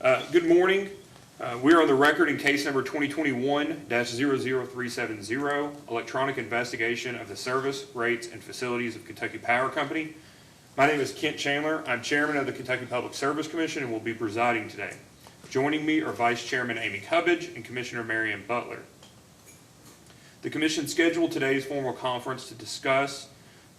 Good morning. We are on the record in case number 2021-00370, electronic investigation of the service, rates, and facilities of Kentucky Power Company. My name is Kent Chandler. I'm chairman of the Kentucky Public Service Commission and will be presiding today. Joining me are Vice Chairman Amy Cubbage and Commissioner Marianne Butler. The Commission scheduled today's formal conference to discuss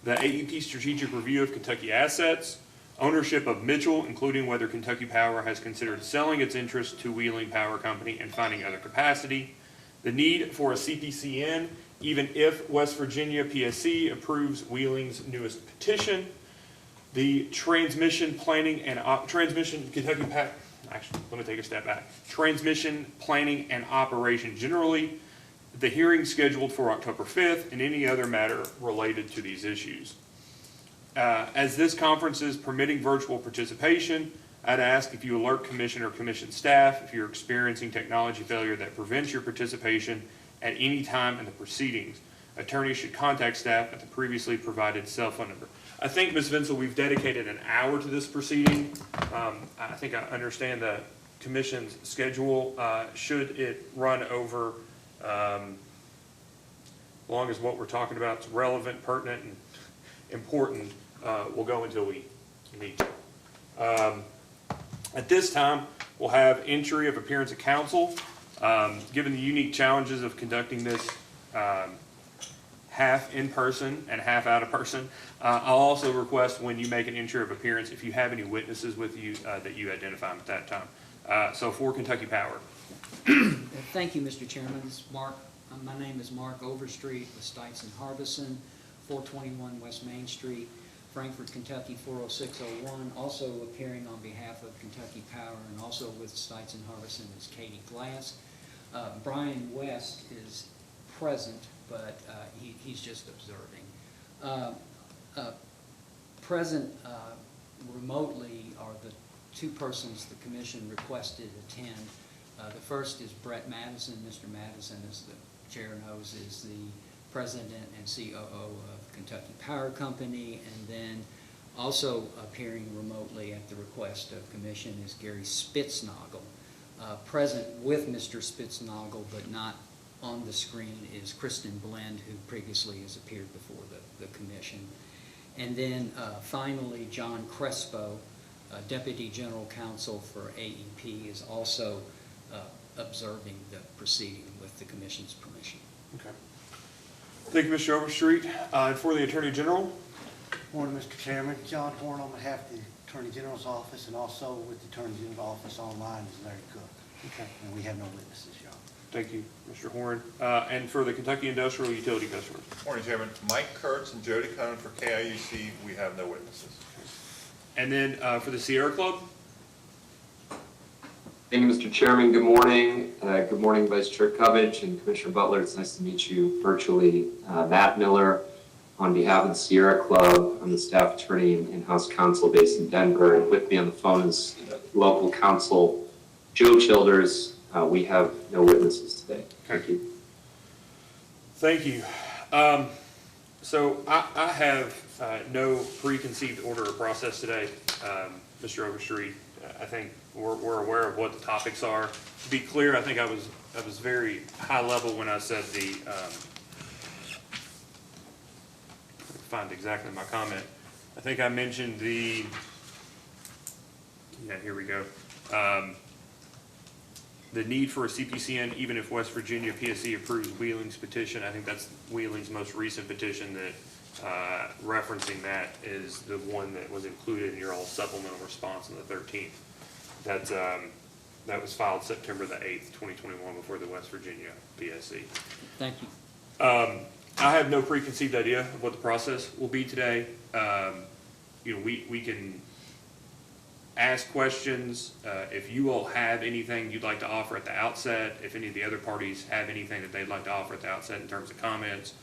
the AEP strategic review of Kentucky assets, ownership of Mitchell, including whether Kentucky Power has considered selling its interest to Wheeling Power Company and finding other capacity, the need for a CPCN, even if West Virginia PSC approves Wheeling's newest petition, the transmission planning and transmission planning and operation generally, the hearing scheduled for October 5th, and any other matter related to these issues. As this conference is permitting virtual participation, I'd ask if you alert Commission or Commission staff if you're experiencing technology failure that prevents your participation at any time in the proceedings. Attorneys should contact staff at the previously provided cell phone number. I think, Ms. Vinsel, we've dedicated an hour to this proceeding. I think I understand the Commission's schedule. Should it run over, long as what we're talking about is relevant, pertinent, and important, we'll go until we need to. At this time, we'll have entry of appearance of counsel. Given the unique challenges of conducting this half in person and half out of person, I'll also request when you make an entry of appearance, if you have any witnesses with you, that you identify them at that time. So for Kentucky Power. Thank you, Mr. Chairman. This is Mark. My name is Mark Overstreet with Stites and Harbison, 421 West Main Street, Frankfort, Kentucky 40601. Also appearing on behalf of Kentucky Power and also with Stites and Harbison is Katie Glass. Brian West is present, but he's just observing. Present remotely are the two persons the Commission requested attend. The first is Brett Madison. Mr. Madison, as the chair knows, is the president and COO of Kentucky Power Company, and then also appearing remotely at the request of Commission is Gary Spitznagel. Present with Mr. Spitznagel, but not on the screen, is Kristen Blend, who previously has appeared before the Commission. And then finally, John Crespo, Deputy General Counsel for AEP, is also observing the proceeding with the Commission's permission. Okay. Thank you, Mr. Overstreet. And for the Attorney General. Morning, Mr. Chairman. John Horn on behalf of the Attorney General's office, and also with the Attorney General's office online is Larry Cook. Okay. And we have no witnesses, Your Honor. Thank you, Mr. Horn. And for the Kentucky Industrial Utility Customers. Morning, Chairman. Mike Kurtz and Jody Cohn for KIUC. We have no witnesses. And then for the Sierra Club. Thank you, Mr. Chairman. Good morning. Good morning, Vice Chair Cubbage and Commissioner Butler. It's nice to meet you virtually. Matt Miller, on behalf of the Sierra Club, I'm the staff attorney and in-house counsel based in Denver. And with me on the phone is local counsel Joe Childers. We have no witnesses today. Thank you. Thank you. So I have no preconceived order or process today, Mr. Overstreet. I think we're aware of what the topics are. To be clear, I think I was very high level when I said the find exactly my comment. I think I mentioned the here we go. The need for a CPCN, even if West Virginia PSC approves Wheeling's petition. I think that's Wheeling's most recent petition that referencing that is the one that was included in your all supplemental response on the 13th. That was filed September the 8th, 2021 before the West Virginia PSC. Thank you. I have no preconceived idea of what the process will be today. We can ask questions. If you all have anything you'd like to offer at the outset, if any of the other parties have anything that they'd like to offer at the outset in terms of comments,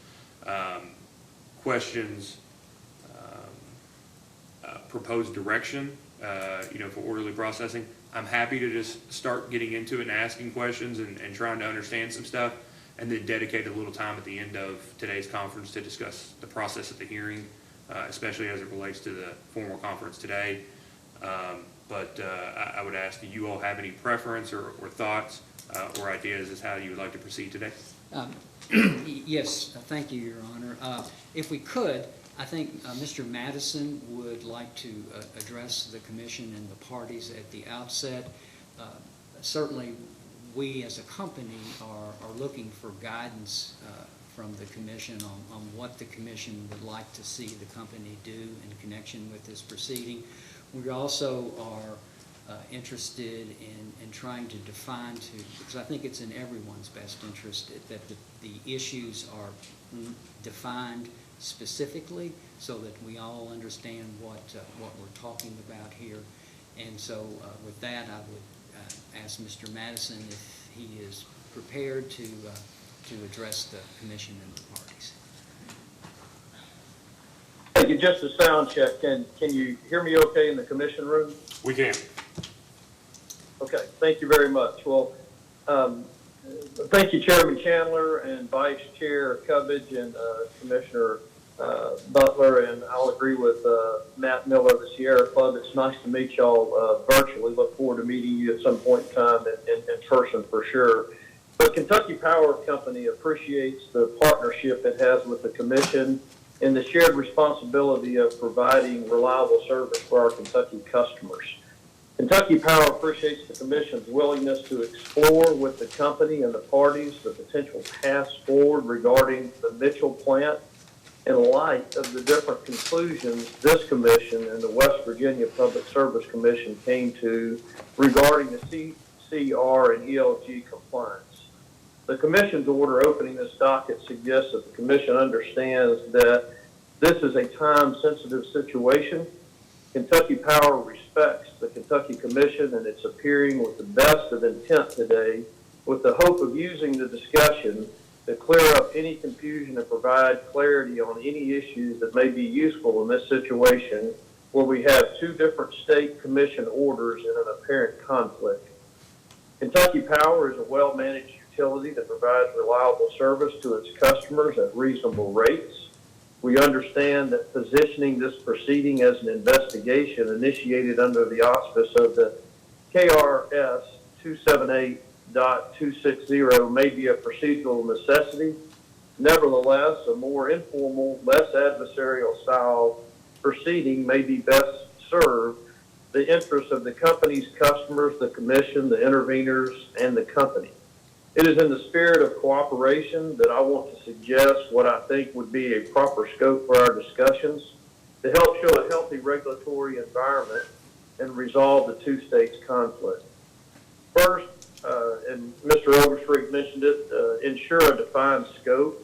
questions, proposed direction, for orderly processing, I'm happy to just start getting into it and asking questions and trying to understand some stuff, and then dedicate a little time at the end of today's conference to discuss the process of the hearing, especially as it relates to the formal conference today. but I would ask, do you all have any preference or thoughts or ideas as how you would like to proceed today? Yes, thank you, Your Honor. If we could, I think Mr. Madison would like to address the commission and the parties at the outset. Certainly, we as a company are looking for guidance from the commission on what the commission would like to see the company do in connection with this proceeding. We also are interested in trying to define because I think it's in everyone's best interest that the issues are defined specifically so that we all understand what we're talking about here. And so with that, I would ask Mr. Madison if he is prepared to address the commission and the parties. Thank you. Just a sound check. Can you hear me okay in the commission room? We can. Okay. Thank you very much. Well, thank you, Chairman Chandler and Vice Chair Covage and Commissioner Butler, and I'll agree with Matt Miller of the Sierra Club. It's nice to meet y'all virtually. Look forward to meeting you at some point in time in person for sure. But Kentucky Power Company appreciates the partnership it has with the Commission and the shared responsibility of providing reliable service for our Kentucky customers. Kentucky Power appreciates the Commission's willingness to explore with the company and the parties the potential paths forward regarding the Mitchell plant in light of the different conclusions this Commission and the West Virginia Public Service Commission came to regarding the CCR and ELG compliance. The Commission's order opening this docket suggests that the Commission understands that this is a time-sensitive situation. Kentucky Power respects the Kentucky Commission and it's appearing with the best of intent today with the hope of using the discussion to clear up any confusion and provide clarity on any issues that may be useful in this situation where we have two different state commission orders in an apparent conflict. Kentucky Power is a well-managed utility that provides reliable service to its customers at reasonable rates. We understand that positioning this proceeding as an investigation initiated under the auspice of the KRS 278.260 may be a procedural necessity. Nevertheless, a more informal, less adversarial style proceeding may be best served the interests of the company's customers, the Commission, the interveners, and the company. It is in the spirit of cooperation that I want to suggest what I think would be a proper scope for our discussions to help show a healthy regulatory environment and resolve the two states' conflict. First, and Mr. Overstreet mentioned it, ensure a defined scope.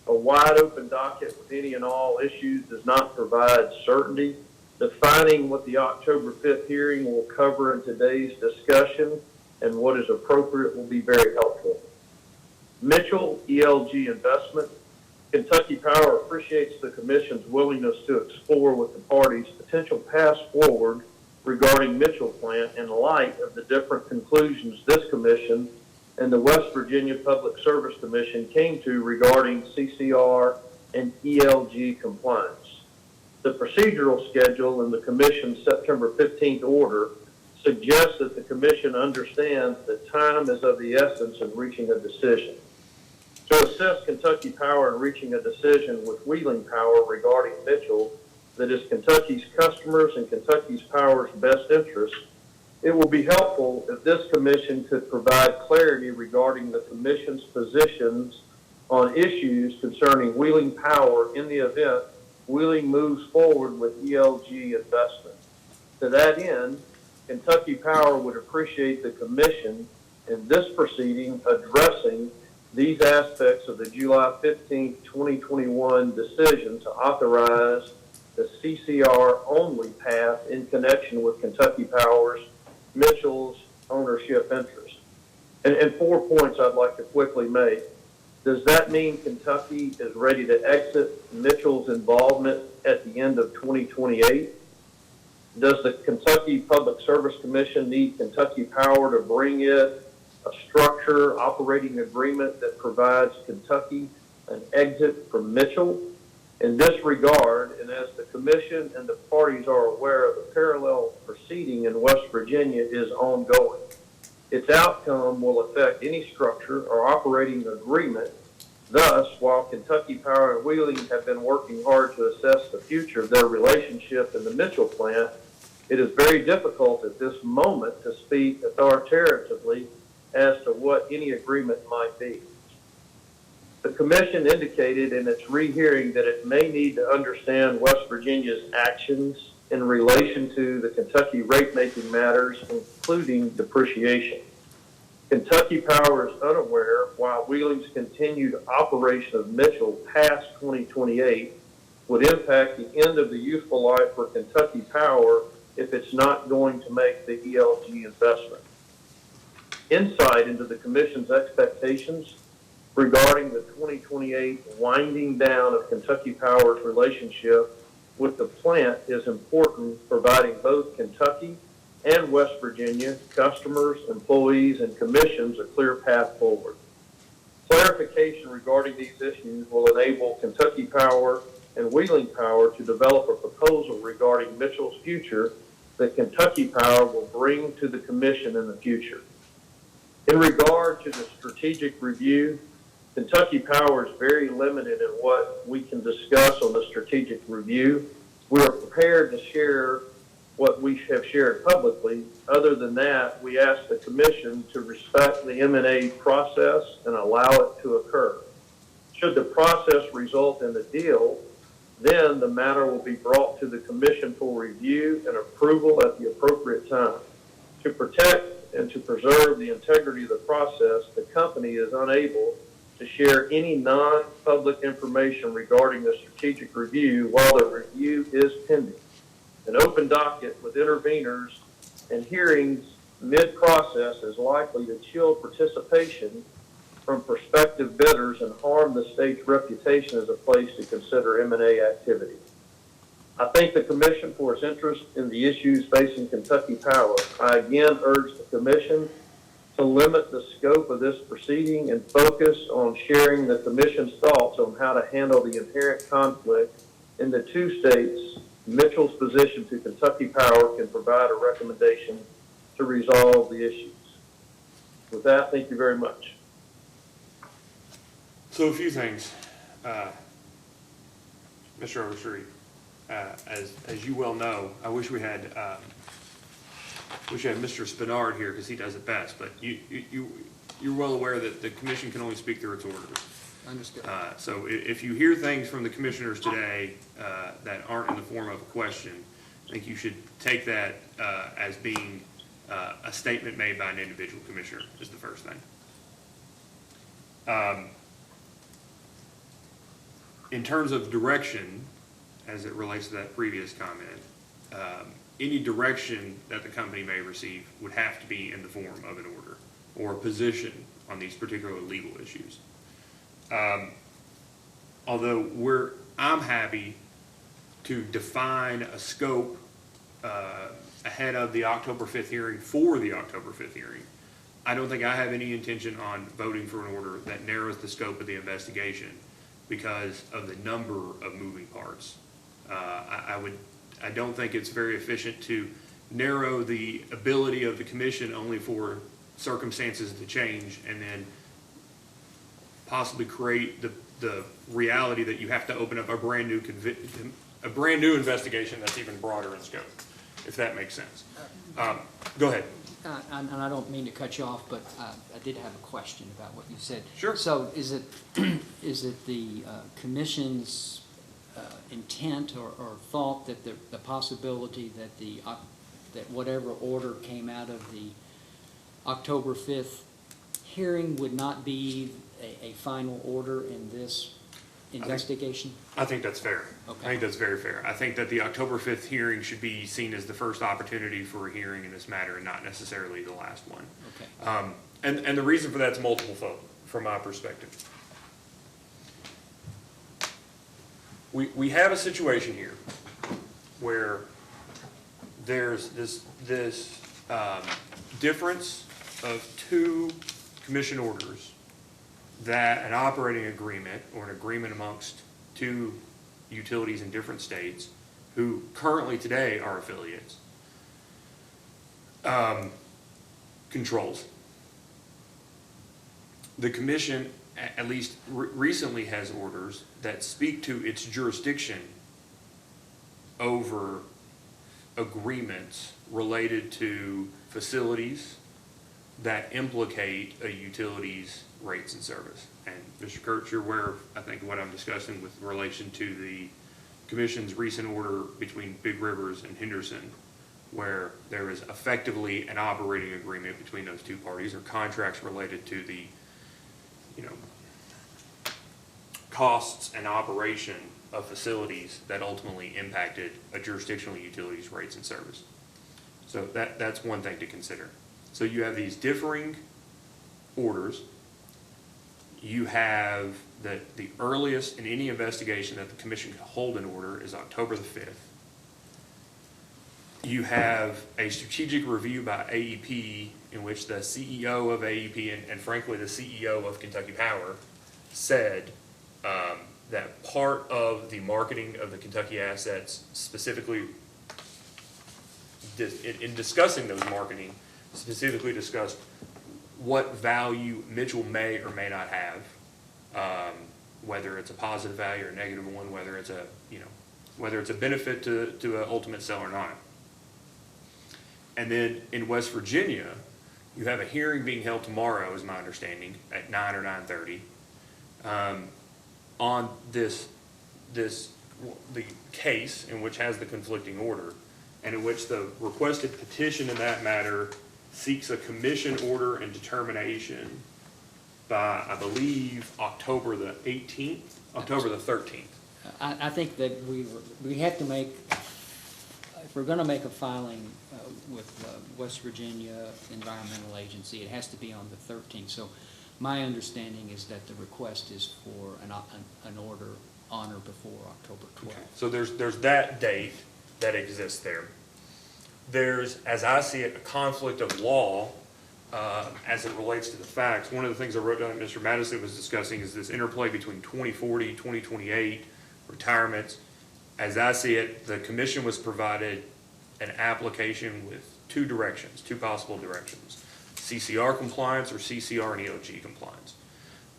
A wide open docket with any and all issues does not provide certainty. Defining what the October 5th hearing will cover in today's discussion and what is appropriate will be very helpful. Mitchell ELG investment. Kentucky Power appreciates the Commission's willingness to explore with the parties potential paths forward regarding Mitchell plant in light of the different conclusions this Commission and the West Virginia Public Service Commission came to regarding CCR and ELG compliance. The procedural schedule in the Commission's September 15th order suggests that the Commission understands that time is of the essence in reaching a decision. To assist Kentucky Power in reaching a decision with Wheeling Power regarding Mitchell that is Kentucky's customers and Kentucky's Power's best interest, it will be helpful if this Commission could provide clarity regarding the Commission's positions on issues concerning Wheeling Power in the event Wheeling moves forward with ELG investment. To that end, Kentucky Power would appreciate the Commission in this proceeding addressing these aspects of the July 15, 2021 decision to authorize the CCR only path in connection with Kentucky Power's Mitchell's ownership interest. And 4 points I'd like to quickly make. Does that mean Kentucky is ready to exit Mitchell's involvement at the end of 2028? Does the Kentucky Public Service Commission need Kentucky Power to bring it a structure operating agreement that provides Kentucky an exit from Mitchell? In this regard, and as the Commission and the parties are aware, the parallel proceeding in West Virginia is ongoing. Its outcome will affect any structure or operating agreement. Thus, while Kentucky Power and Wheeling have been working hard to assess the future of their relationship in the Mitchell plant, it is very difficult at this moment to speak authoritatively as to what any agreement might be. The Commission indicated in its rehearing that it may need to understand West Virginia's actions in relation to the Kentucky rate-making matters, including depreciation. Kentucky Power is unaware, while Wheeling's continued operation of Mitchell past 2028 would impact the end of the useful life for Kentucky Power if it's not going to make the ELG investment. Insight into the Commission's expectations regarding the 2028 winding down of Kentucky Power's relationship with the plant is important, providing both Kentucky and West Virginia customers, employees, and commissions a clear path forward. Clarification regarding these issues will enable Kentucky Power and Wheeling Power to develop a proposal regarding Mitchell's future that Kentucky Power will bring to the Commission in the future. In regard to the strategic review, Kentucky Power is very limited in what we can discuss on the strategic review. We are prepared to share what we have shared publicly. Other than that, we ask the Commission to respect the M&A process and allow it to occur. Should the process result in a deal, then the matter will be brought to the Commission for review and approval at the appropriate time. To protect and to preserve the integrity of the process, the company is unable to share any non-public information regarding the strategic review while the review is pending. An open docket with interveners and hearings mid-process is likely to chill participation from prospective bidders and harm the state's reputation as a place to consider M&A activity. I thank the Commission for its interest in the issues facing Kentucky Power. I again urge the Commission to limit the scope of this proceeding and focus on sharing the Commission's thoughts on how to handle the inherent conflict in the two states. Mitchell's position to Kentucky Power can provide a recommendation to resolve the issues. With that, thank you very much. So a few things, Mr. Overstreet, as you well know, I wish we had Mr. Spinard here because he does it best, but you're well aware that the Commission can only speak through its orders. Understood. So if you hear things from the commissioners today that aren't in the form of a question, I think you should take that as being a statement made by an individual commissioner is the first thing. In terms of direction, as it relates to that previous comment, any direction that the company may receive would have to be in the form of an order or a position on these particular legal issues. Although I'm happy to define a scope ahead of the October 5th hearing for the October 5th hearing, I don't think I have any intention on voting for an order that narrows the scope of the investigation because of the number of moving parts. I don't think it's very efficient to narrow the ability of the Commission only for circumstances to change and then possibly create the reality that you have to open up a brand new investigation that's even broader in scope, if that makes sense. Go ahead. And I don't mean to cut you off, but I did have a question about what you said. Sure. So is it the Commission's intent or thought that the possibility that whatever order came out of the October 5th hearing would not be a final order in this investigation? I think that's fair. Okay. I think that's very fair. I think that the October 5th hearing should be seen as the first opportunity for a hearing in this matter and not necessarily the last one. Okay. And the reason for that's multiple fold from my perspective. We have a situation here where there's this difference of two commission orders that an operating agreement or an agreement amongst two utilities in different states who currently today are affiliates, controls. The commission, at least recently, has orders that speak to its jurisdiction over agreements related to facilities that implicate a utility's rates and service. And Mr. Kurtz, you're aware of, I think, what I'm discussing with relation to the commission's recent order between Big Rivers and Henderson, where there is effectively an operating agreement between those two parties, or contracts related to the, costs and operation of facilities that ultimately impacted a jurisdictional utility's rates and service. So that's one thing to consider. So you have these differing orders. You have that the earliest in any investigation that the commission could hold an order is October the 5th. You have a strategic review by AEP in which the CEO of AEP and frankly the CEO of Kentucky Power said that part of the marketing of the Kentucky assets, specifically in discussing those marketing, specifically discussed what value Mitchell may or may not have, whether it's a positive value or a negative one, whether it's a benefit to an ultimate sell or not. And then in West Virginia, you have a hearing being held tomorrow, is my understanding, at 9 or 9:30, on the case in which has the conflicting order, and in which the requested petition in that matter seeks a commission order and determination by, I believe, October the 18th, October the 13th. I think that we have to make, if we're going to make a filing with West Virginia Environmental Agency, it has to be on the 13th. So my understanding is that the request is for an order on or before October 12th. Okay. So there's that date that exists there. There's, as I see it, a conflict of law as it relates to the facts. One of the things I wrote down that Mr. Madison was discussing is this interplay between 2040, 2028 retirements. As I see it, the commission was provided an application with two possible directions: CCR compliance or CCR and ELG compliance.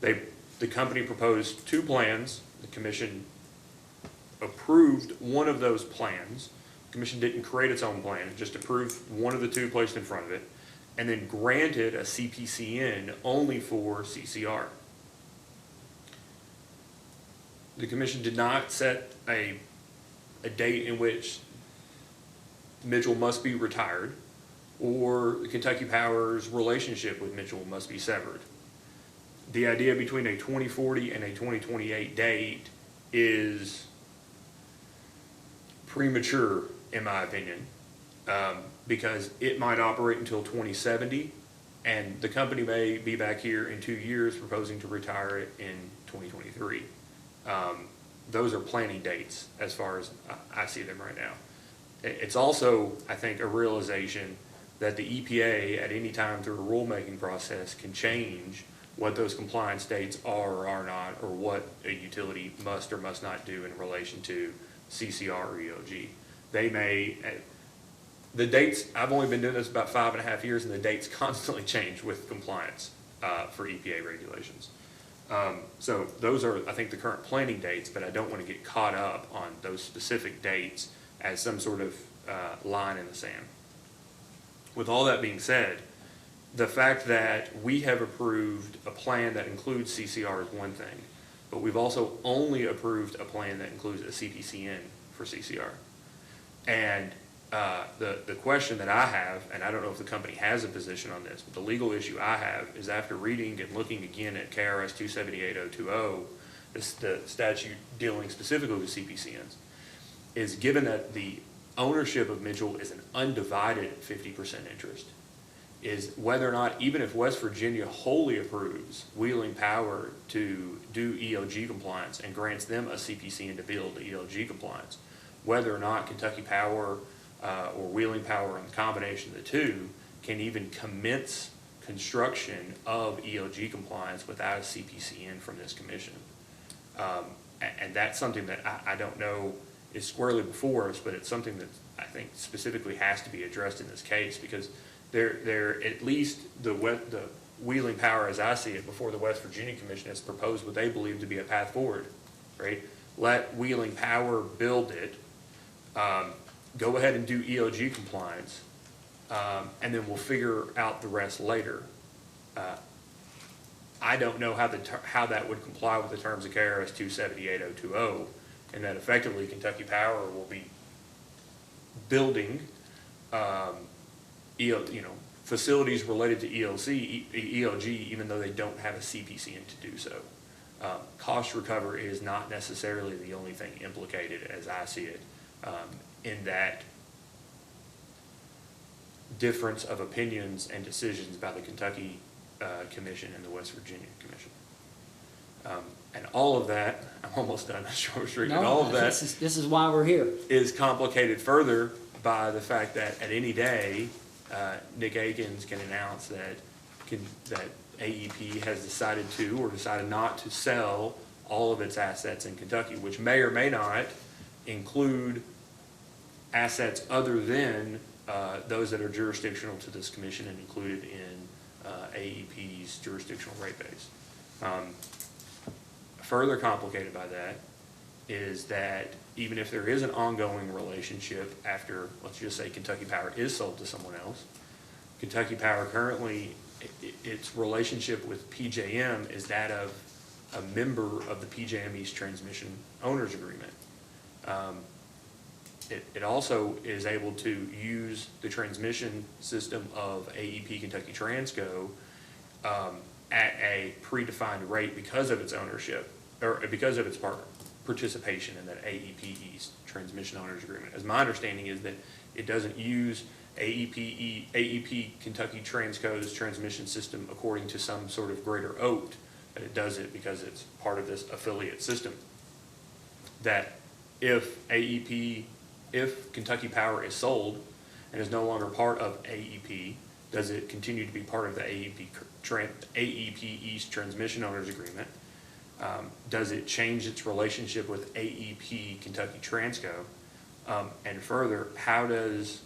The company proposed two plans. The commission approved one of those plans. The commission didn't create its own plan, it just approved one of the two placed in front of it, and then granted a CPCN only for CCR. The commission did not set a date in which Mitchell must be retired or Kentucky Power's relationship with Mitchell must be severed. The idea between a 2040 and a 2028 date is premature, in my opinion, because it might operate until 2070, and the company may be back here in 2 years proposing to retire it in 2023. Those are planning dates as far as I see them right now. It's also, I think, a realization that the EPA at any time through a rulemaking process can change what those compliance dates are or are not, or what a utility must or must not do in relation to CCR or ELG. They may, the dates, I've only been doing this about 5.5 years, and the dates constantly change with compliance for EPA regulations. So those are, I think, the current planning dates, but I don't want to get caught up on those specific dates as some sort of line in the sand. With all that being said, the fact that we have approved a plan that includes CCR is one thing, but we've also only approved a plan that includes a CPCN for CCR. And the question that I have, and I don't know if the company has a position on this, but the legal issue I have is, after reading and looking again at KRS 278020, the statute dealing specifically with CPCNs, is given that the ownership of Mitchell is an undivided 50% interest, is whether or not, even if West Virginia wholly approves Wheeling Power to do ELG compliance and grants them a CPCN to build ELG compliance, whether or not Kentucky Power or Wheeling Power, in the combination of the two, can even commence construction of ELG compliance without a CPCN from this commission. And that's something that I don't know is squarely before us, but it's something that I think specifically has to be addressed in this case, because they're at least the Wheeling Power, as I see it, before the West Virginia Commission has proposed what they believe to be a path forward, right? Let Wheeling Power build it, go ahead and do ELG compliance, and then we'll figure out the rest later. I don't know how that would comply with the terms of KRS 278020, and that effectively Kentucky Power will be building, facilities related to ELG, even though they don't have a CPCN to do so. Cost recovery is not necessarily the only thing implicated, as I see it, in that difference of opinions and decisions by the Kentucky Commission and the West Virginia Commission. And all of that, I'm almost done, Short Street, and all of that This is why we're here. is complicated further by the fact that at any day, Nick Akins can announce that AEP has decided to or decided not to sell all of its assets in Kentucky, which may or may not include assets other than those that are jurisdictional to this commission and included in AEP's jurisdictional rate base. Further complicated by that is that even if there is an ongoing relationship after, let's just say, Kentucky Power is sold to someone else, Kentucky Power currently, its relationship with PJM is that of a member of the PJM East Transmission Owners Agreement. It also is able to use the transmission system of AEP Kentucky Transco at a predefined rate because of its ownership, or because of its participation in that AEP East Transmission Owners Agreement. As my understanding is that it doesn't use AEP Kentucky Transco's transmission system according to some sort of greater oath, but it does it because it's part of this affiliate system. That if Kentucky Power is sold and is no longer part of AEP, does it continue to be part of the AEP East Transmission Owners Agreement? Does it change its relationship with AEP Kentucky Transco? And further, how does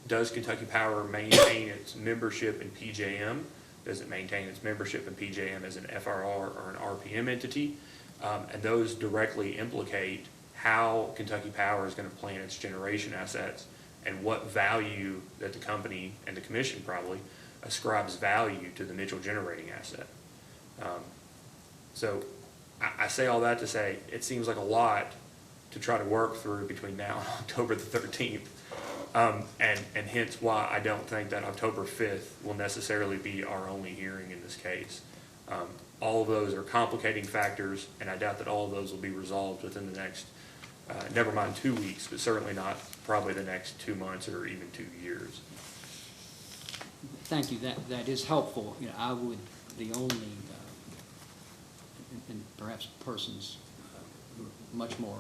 Kentucky Power maintain its membership in PJM? Does it maintain its membership in PJM as an FRR or an RPM entity? And those directly implicate how Kentucky Power is going to plan its generation assets and what value that the company and the commission probably ascribes value to the Mitchell generating asset. So I say all that to say it seems like a lot to try to work through between now and October the 13th. And hence why I don't think that October 5th will necessarily be our only hearing in this case. All of those are complicating factors, and I doubt that all of those will be resolved within the next, never mind 2 weeks, but certainly not probably the next 2 months or even 2 years. Thank you. That is helpful. I would, the only, and perhaps persons who are much more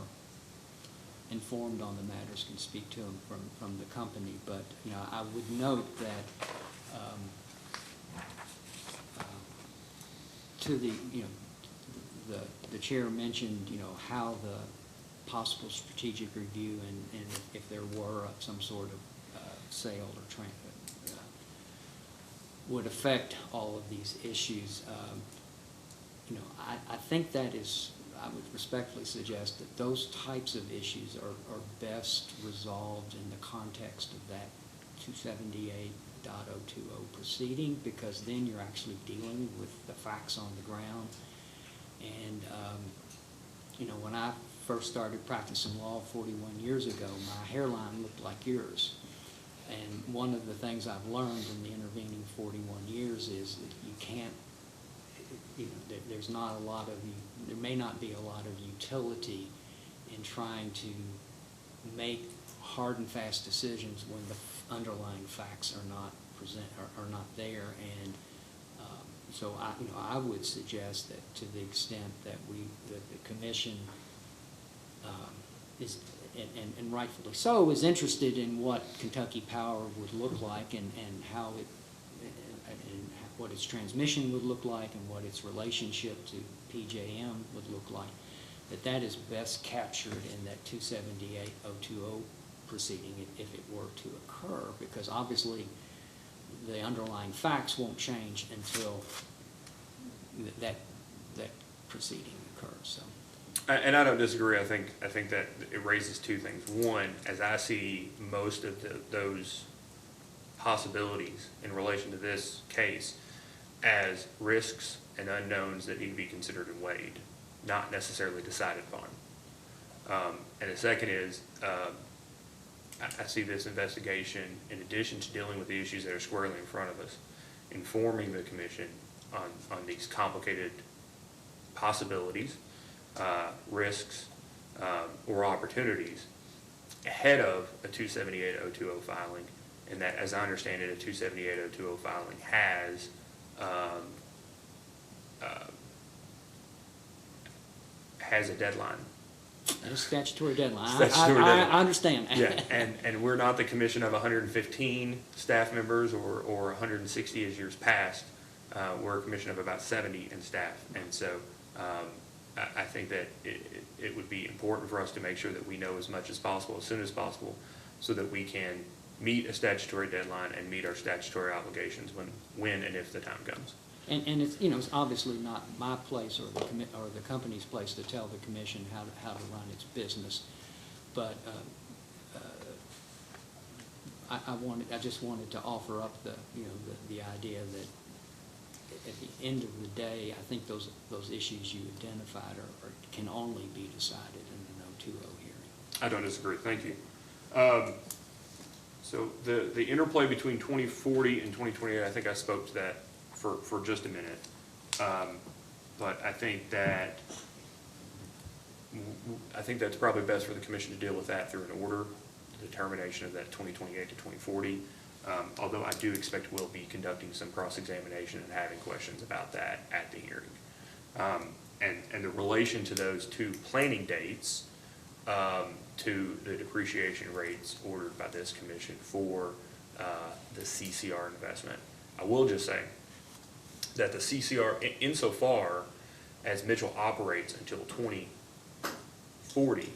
informed on the matters can speak to them from the company, but I would note that to the the chair mentioned how the possible strategic review and if there were some sort of sale or would affect all of these issues. I think that is, I would respectfully suggest that those types of issues are best resolved in the context of that 278.020 proceeding, because then you're actually dealing with the facts on the ground. And, when I first started practicing law 41 years ago, my hairline looked like yours. And one of the things I've learned in the intervening 41 years is that you can't, there's not a lot of, there may not be a lot of utility in trying to make hard and fast decisions when the underlying facts are not are not there. And so I would suggest that to the extent that the commission is, and rightfully so, is interested in what Kentucky Power would look like and how it, and what its transmission would look like and what its relationship to PJM would look like, that is best captured in that 278-020 proceeding if it were to occur, because obviously the underlying facts won't change until that proceeding occurs, so. And I don't disagree. I think that it raises two things. One, as I see most of those possibilities in relation to this case as risks and unknowns that need to be considered and weighed, not necessarily decided upon. And the second is, I see this investigation, in addition to dealing with the issues that are squarely in front of us, informing the commission on these complicated possibilities, risks, or opportunities ahead of a 278-020 filing, and that, as I understand it, a 278-020 filing has a deadline. A statutory deadline. Statutory deadline. I understand. Yeah, and we're not the commission of 115 staff members or 160 as years past. We're a commission of about 70 in staff, and so I think that it would be important for us to make sure that we know as much as possible, as soon as possible, so that we can meet a statutory deadline and meet our statutory obligations when and if the time comes. And it's, it's obviously not my place or the company's place to tell the commission how to run its business, but I just wanted to offer up the idea that at the end of the day, I think those issues you identified can only be decided in an 020 hearing. I don't disagree. Thank you. So the interplay between 2040 and 2028, I think I spoke to that for just a minute. But I think that's probably best for the commission to deal with that through an order, the determination of that 2028 to 2040. Although I do expect we'll be conducting some cross-examination and having questions about that at the hearing. And the relation to those two planning dates, to the depreciation rates ordered by this commission for the CCR investment. I will just say that the CCR, insofar as Mitchell operates until 2040,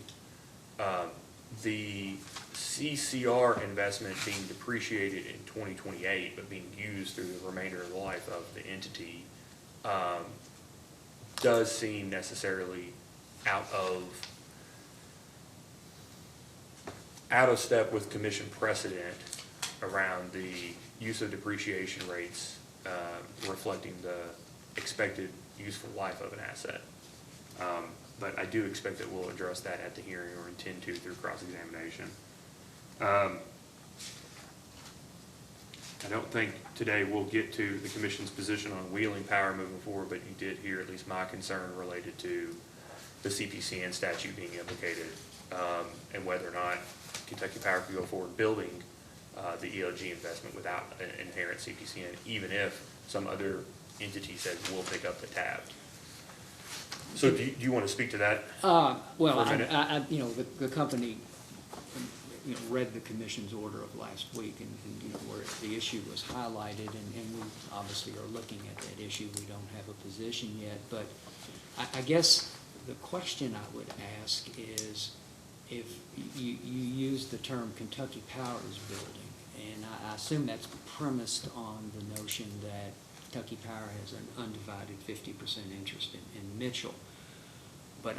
the CCR investment being depreciated in 2028 but being used through the remainder of the life of the entity does seem necessarily out of step with commission precedent around the use of depreciation rates reflecting the expected useful life of an asset. But I do expect that we'll address that at the hearing, or intend to through cross-examination. I don't think today we'll get to the commission's position on wheeling power moving forward, but you did hear at least my concern related to the CPCN statute being implicated, and whether or not Kentucky Power could go forward building the ELG investment without an inherent CPCN, even if some other entity says we'll pick up the tab. So do you want to speak to that? Well, for a minute? the company, read the commission's order of last week, and where the issue was highlighted, and we obviously are looking at that issue. We don't have a position yet, but I guess the question I would ask is, if you use the term Kentucky Power is building, and I assume that's premised on the notion that Kentucky Power has an undivided 50% interest in Mitchell. But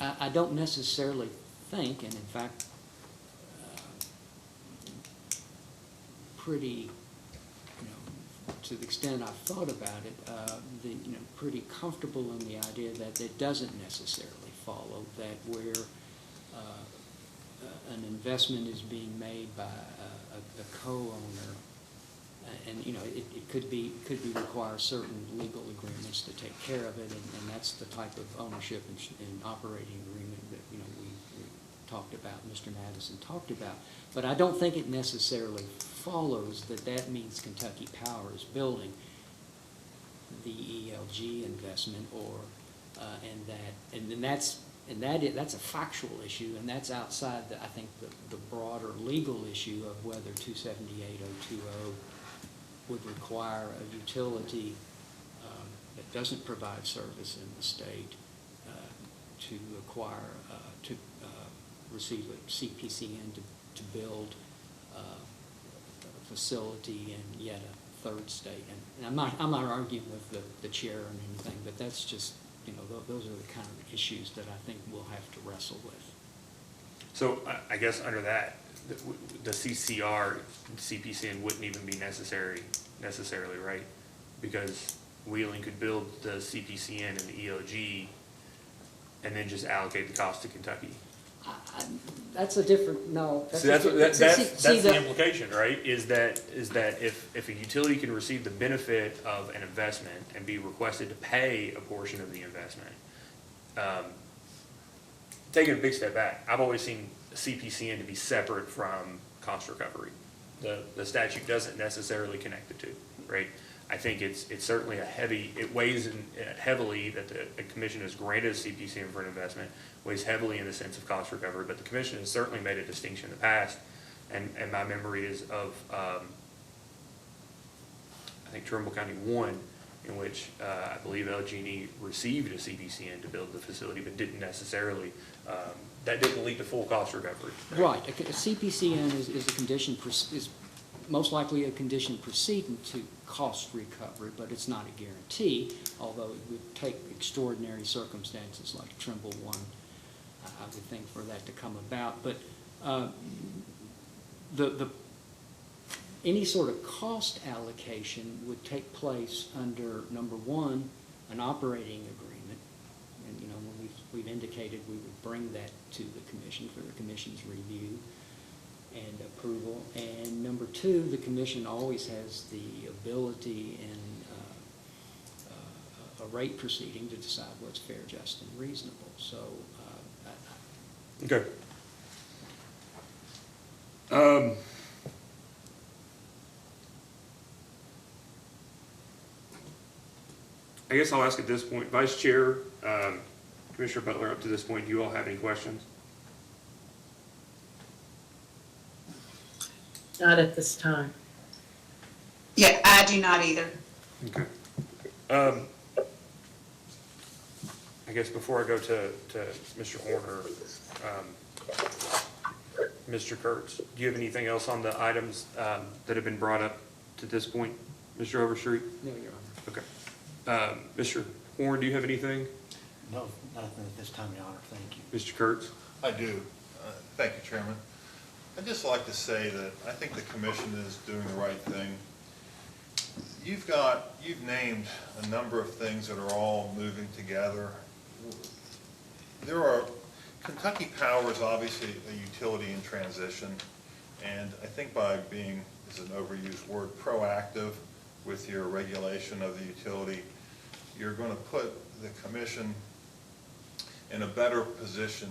I don't necessarily think, and in fact, pretty, to the extent I've thought about it, pretty comfortable in the idea that it doesn't necessarily follow that where an investment is being made by a co-owner, and it could require certain legal agreements to take care of it, and that's the type of ownership and operating agreement that we talked about, Mr. Madison talked about. But I don't think it necessarily follows that means Kentucky Power is building the ELG investment, or that's a factual issue, and that's outside I think the broader legal issue of whether 278-020 would require a utility that doesn't provide service in the state to acquire, to receive a CPCN to build a facility in yet a third state. And I'm not arguing with the chair or anything, but that's just, those are the kind of issues that I think we'll have to wrestle with. So I guess under that, the CCR, CPCN wouldn't even be necessarily, right? Because Wheeling could build the CPCN and the ELG and then just allocate the cost to Kentucky. That's a different, no. So that's the the implication, right? Is that if a utility can receive the benefit of an investment and be requested to pay a portion of the investment, taking a big step back, I've always seen CPCN to be separate from cost recovery. The statute doesn't necessarily connect the two, right? I think it's certainly it weighs in heavily that the commission has granted a CPCN for an investment, weighs heavily in the sense of cost recovery, but the commission has certainly made a distinction in the past, and my memory is of, I think Trimble County 1, in which I believe LG&E received a CPCN to build the facility, but didn't necessarily, that didn't lead to full cost recovery. Right, a CPCN is a condition, is most likely a condition precedent to cost recovery, but it's not a guarantee, although it would take extraordinary circumstances like Trimble 1, I would think, for that to come about. But any sort of cost allocation would take place under, number one, an operating agreement. And, when we've indicated we would bring that to the commission for the commission's review and approval. And number two, the commission always has the ability in a rate proceeding to decide what's fair, just, and reasonable. So, Okay. I guess I'll ask at this point, Vice Chair, Commissioner Butler, up to this point, do you all have any questions? Not at this time. Yeah, I do not either. Okay. I guess before I go to Mr. Horner, Mr. Kurtz, do you have anything else on the items that have been brought up to this point, Mr. Overstreet? no, Your Honor. Okay. Mr. Horn, do you have anything? No, nothing at this time, Your Honor, thank you. Mr. Kurtz? I do. Thank you, Chairman. I'd just like to say that I think the commission is doing the right thing. You've named a number of things that are all moving together. Kentucky Power is obviously a utility in transition, and I think by being, is an overused word, proactive with your regulation of the utility, you're going to put the commission in a better position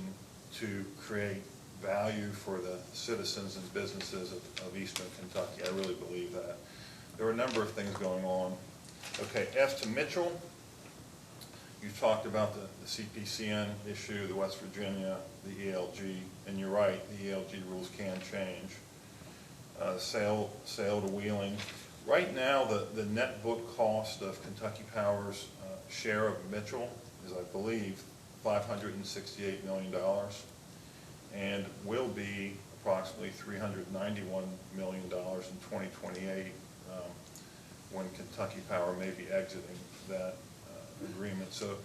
to create value for the citizens and businesses of Eastern Kentucky. I really believe that. There are a number of things going on. Okay, as to Mitchell, you talked about the CPCN issue, the West Virginia, the ELG, and you're right, the ELG rules can change. Sale to Wheeling. Right now, the net book cost of Kentucky Power's share of Mitchell is, I believe, $568 million, and will be approximately $391 million in 2028 when Kentucky Power may be exiting that agreement. So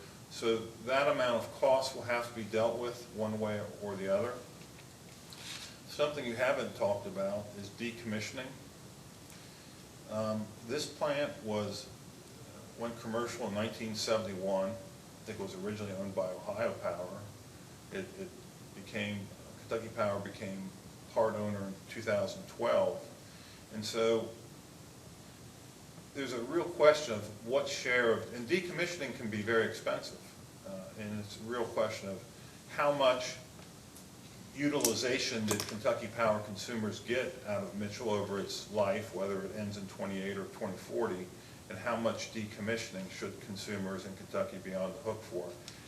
that amount of cost will have to be dealt with one way or the other. Something you haven't talked about is decommissioning. This plant went commercial in 1971. I think it was originally owned by Ohio Power. Kentucky Power became part owner in 2012. And so there's a real question of what share of, and decommissioning can be very expensive. And it's a real question of how much utilization did Kentucky Power consumers get out of Mitchell over its life, whether it ends in 28 or 2040, and how much decommissioning should consumers in Kentucky be on the hook for.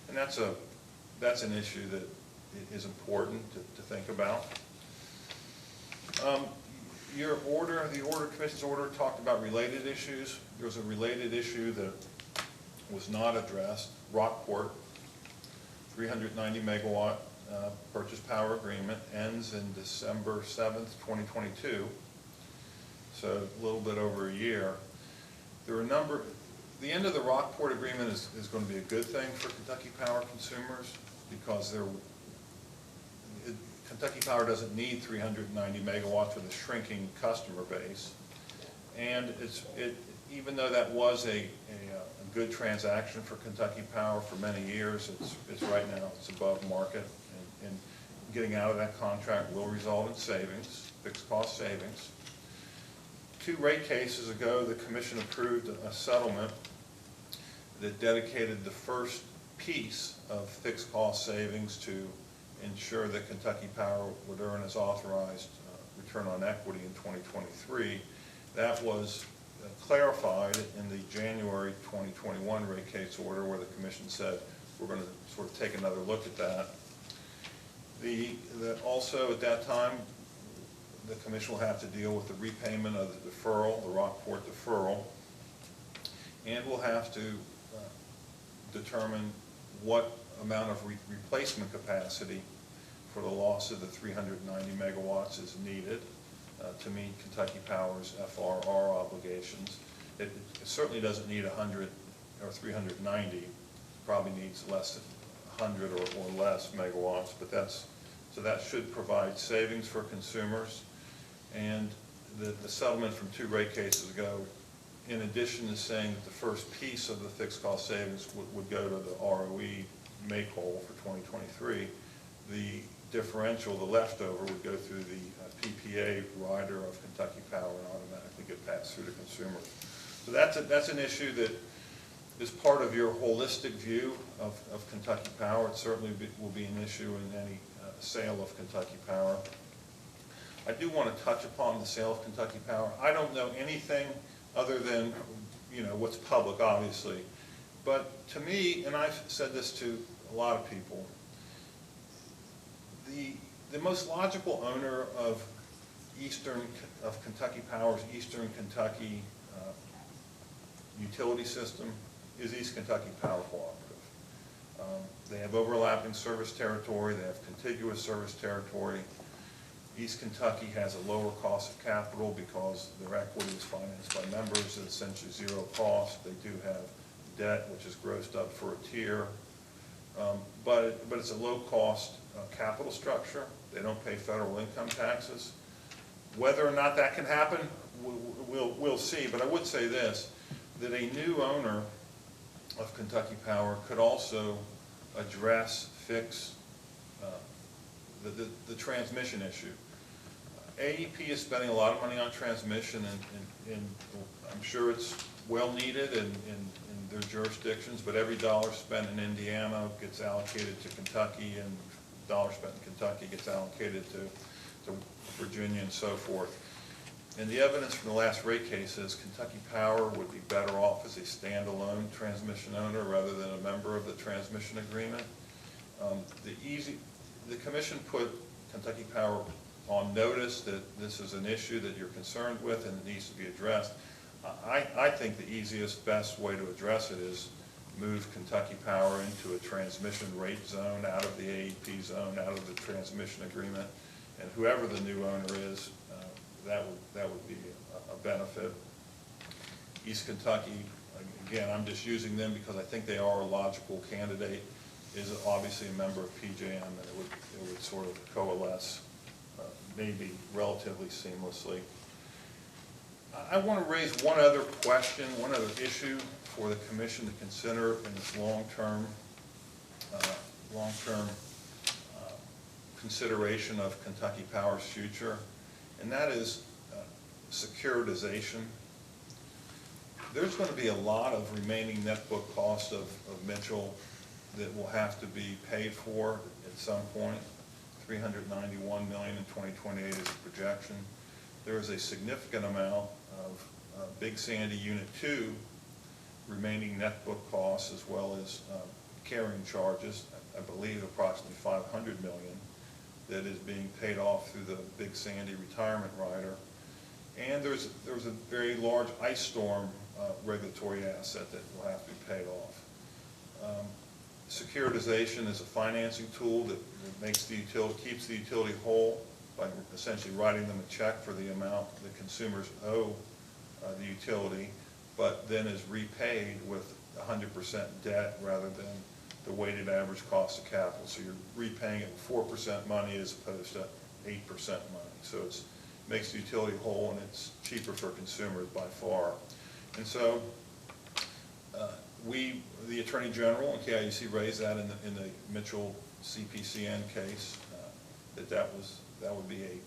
And that's an issue that is important to think about. The commission's order talked about related issues. There was a related issue that was not addressed, Rockport. 390 megawatt purchase power agreement ends in December 7th, 2022, so a little bit over a year. There are the end of the Rockport agreement is going to be a good thing for Kentucky Power consumers because Kentucky Power doesn't need 390 megawatts with a shrinking customer base. And even though that was a good transaction for Kentucky Power for many years, it's right now, it's above market. And getting out of that contract will result in savings, fixed cost savings. 2 rate cases ago, the commission approved a settlement that dedicated the first piece of fixed cost savings to ensure that Kentucky Power would earn its authorized return on equity in 2023. That was clarified in the January 2021 rate case order where the commission said we're going to sort of take another look at that. Also at that time, the commission will have to deal with the repayment of the deferral, the Rockport deferral, and we'll have to determine what amount of replacement capacity for the loss of the 390 megawatts is needed to meet Kentucky Power's FRR obligations. It certainly doesn't need 100 or 390, probably needs less than 100 or less megawatts, but so that should provide savings for consumers. And the settlement from 2 rate cases ago, in addition to saying that the first piece of the fixed cost savings would go to the ROE make whole for 2023, the differential, the leftover, would go through the PPA rider of Kentucky Power and automatically get passed through to consumers. So that's an issue that is part of your holistic view of Kentucky Power. It certainly will be an issue in any sale of Kentucky Power. I do want to touch upon the sale of Kentucky Power. I don't know anything other than, what's public, obviously. But to me, and I've said this to a lot of people, the most logical owner of Kentucky Power's Eastern Kentucky utility system is East Kentucky Power Cooperative. They have overlapping service territory, they have contiguous service territory. East Kentucky has a lower cost of capital because their equity is financed by members at essentially zero cost. They do have debt, which is grossed up for a tier. But it's a low-cost capital structure. They don't pay federal income taxes. Whether or not that can happen, we'll see. But I would say this, that a new owner of Kentucky Power could also fix the transmission issue. AEP is spending a lot of money on transmission, and I'm sure it's well needed in their jurisdictions, but every dollar spent in Indiana gets allocated to Kentucky, and dollar spent in Kentucky gets allocated to Virginia and so forth. And the evidence from the last rate case is Kentucky Power would be better off as a standalone transmission owner rather than a member of the transmission agreement. The commission put Kentucky Power on notice that this is an issue that you're concerned with and it needs to be addressed. I think the easiest, best way to address it is move Kentucky Power into a transmission rate zone, out of the AEP zone, out of the transmission agreement, and whoever the new owner is, that would be a benefit. East Kentucky, again, I'm just using them because I think they are a logical candidate, is obviously a member of PJM, and it would sort of coalesce maybe relatively seamlessly. I want to raise one other question, one other issue for the commission to consider in this long-term consideration of Kentucky Power's future, and that is securitization. There's going to be a lot of remaining net book cost of Mitchell that will have to be paid for at some point. $391 million in 2028 is the projection. There is a significant amount of Big Sandy Unit 2 remaining net book costs, as well as carrying charges, I believe approximately $500 million, that is being paid off through the Big Sandy retirement rider. And there's a very large ice storm regulatory asset that will have to be paid off. Securitization is a financing tool that makes the utility, keeps the utility whole by essentially writing them a check for the amount the consumers owe the utility, but then is repaid with 100% debt rather than the weighted average cost of capital. So you're repaying it with 4% money as opposed to 8% money. So it makes the utility whole, and it's cheaper for consumers by far. And so the Attorney General and KIUC raised that in the Mitchell CPCN case, that would be a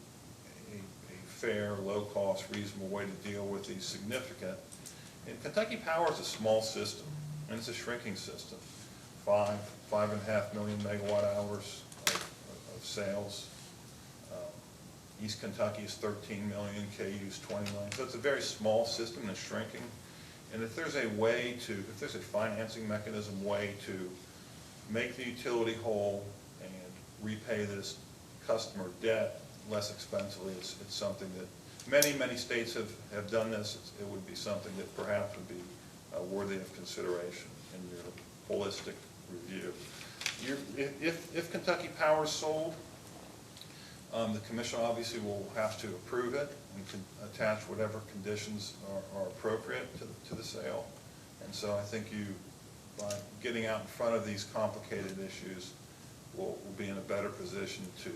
fair, low-cost, reasonable way to deal with these significant. And Kentucky Power is a small system, and it's a shrinking system. 5.5 million megawatt hours of sales. East Kentucky is 13 million, KU is 20 million. So it's a very small system that's shrinking. And if there's a financing mechanism way to make the utility whole and repay this customer debt less expensively, it's something that many states have done this. It would be something that perhaps would be worthy of consideration in your holistic review. If Kentucky Power is sold, the commission obviously will have to approve it and can attach whatever conditions are appropriate to the sale. And so I think you, by getting out in front of these complicated issues, will be in a better position to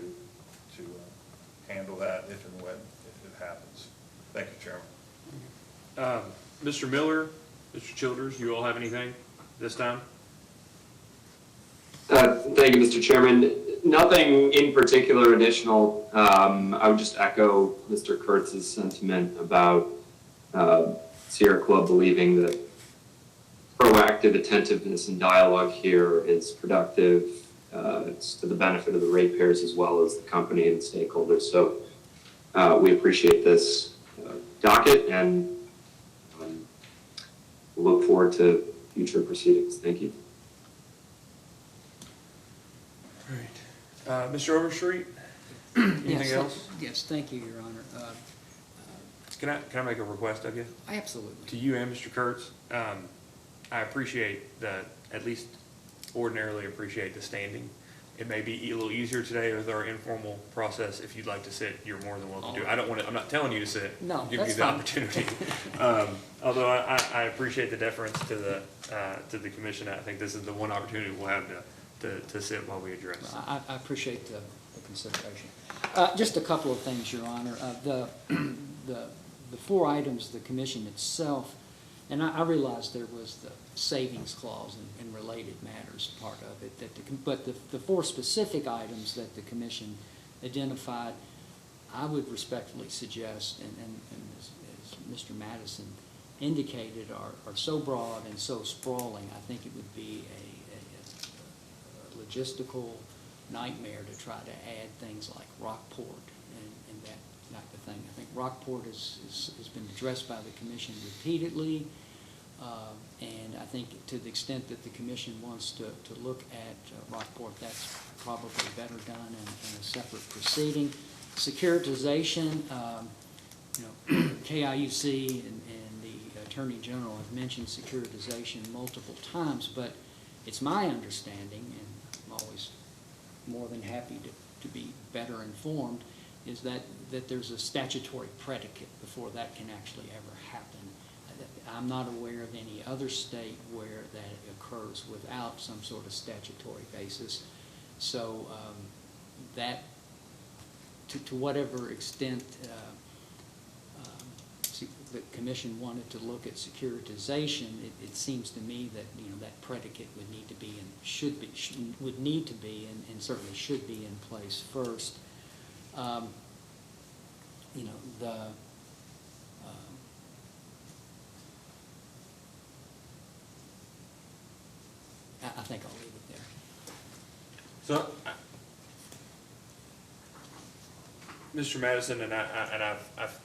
handle that if and when it happens. Thank you, Chairman. Mr. Miller, Mr. Childers, you all have anything this time? Thank you, Mr. Chairman. Nothing in particular additional. I would just echo Mr. Kurtz's sentiment about Sierra Club believing that proactive attentiveness and dialogue here is productive. It's to the benefit of the ratepayers as well as the company and stakeholders. So we appreciate this docket and look forward to future proceedings. Thank you. All right. Mr. Overstreet, anything Yes, else? Yes, thank you, Your Honor. Can I make a request of you? Absolutely. To you and Mr. Kurtz, I appreciate at least ordinarily appreciate the standing. It may be a little easier today with our informal process. If you'd like to sit, you're more than welcome to. I'm not telling you to sit. No, I'm giving that's you the fine. opportunity. Although I appreciate the deference to the commission. I think this is the one opportunity we'll have to sit while we address. I appreciate the consideration. Just a couple of things, Your Honor. The four items, the commission itself, and I realized there was the savings clause and related matters part of it, but the four specific items that the commission identified, I would respectfully suggest, and as Mr. Madison indicated, are so broad and so sprawling, I think it would be a logistical nightmare to try to add things like Rockport and that type of thing. I think Rockport has been addressed by the commission repeatedly, and I think to the extent that the commission wants to look at Rockport, that's probably better done in a separate proceeding. Securitization, KIUC and the Attorney General have mentioned securitization multiple times, but it's my understanding, and I'm always more than happy to be better informed, is that there's a statutory predicate before that can actually ever happen. I'm not aware of any other state where that occurs without some sort of statutory basis. So that, to whatever extent the commission wanted to look at securitization, it seems to me that that predicate would need to be and certainly should be in place first. I think I'll leave it there. So, Mr. Madison, and I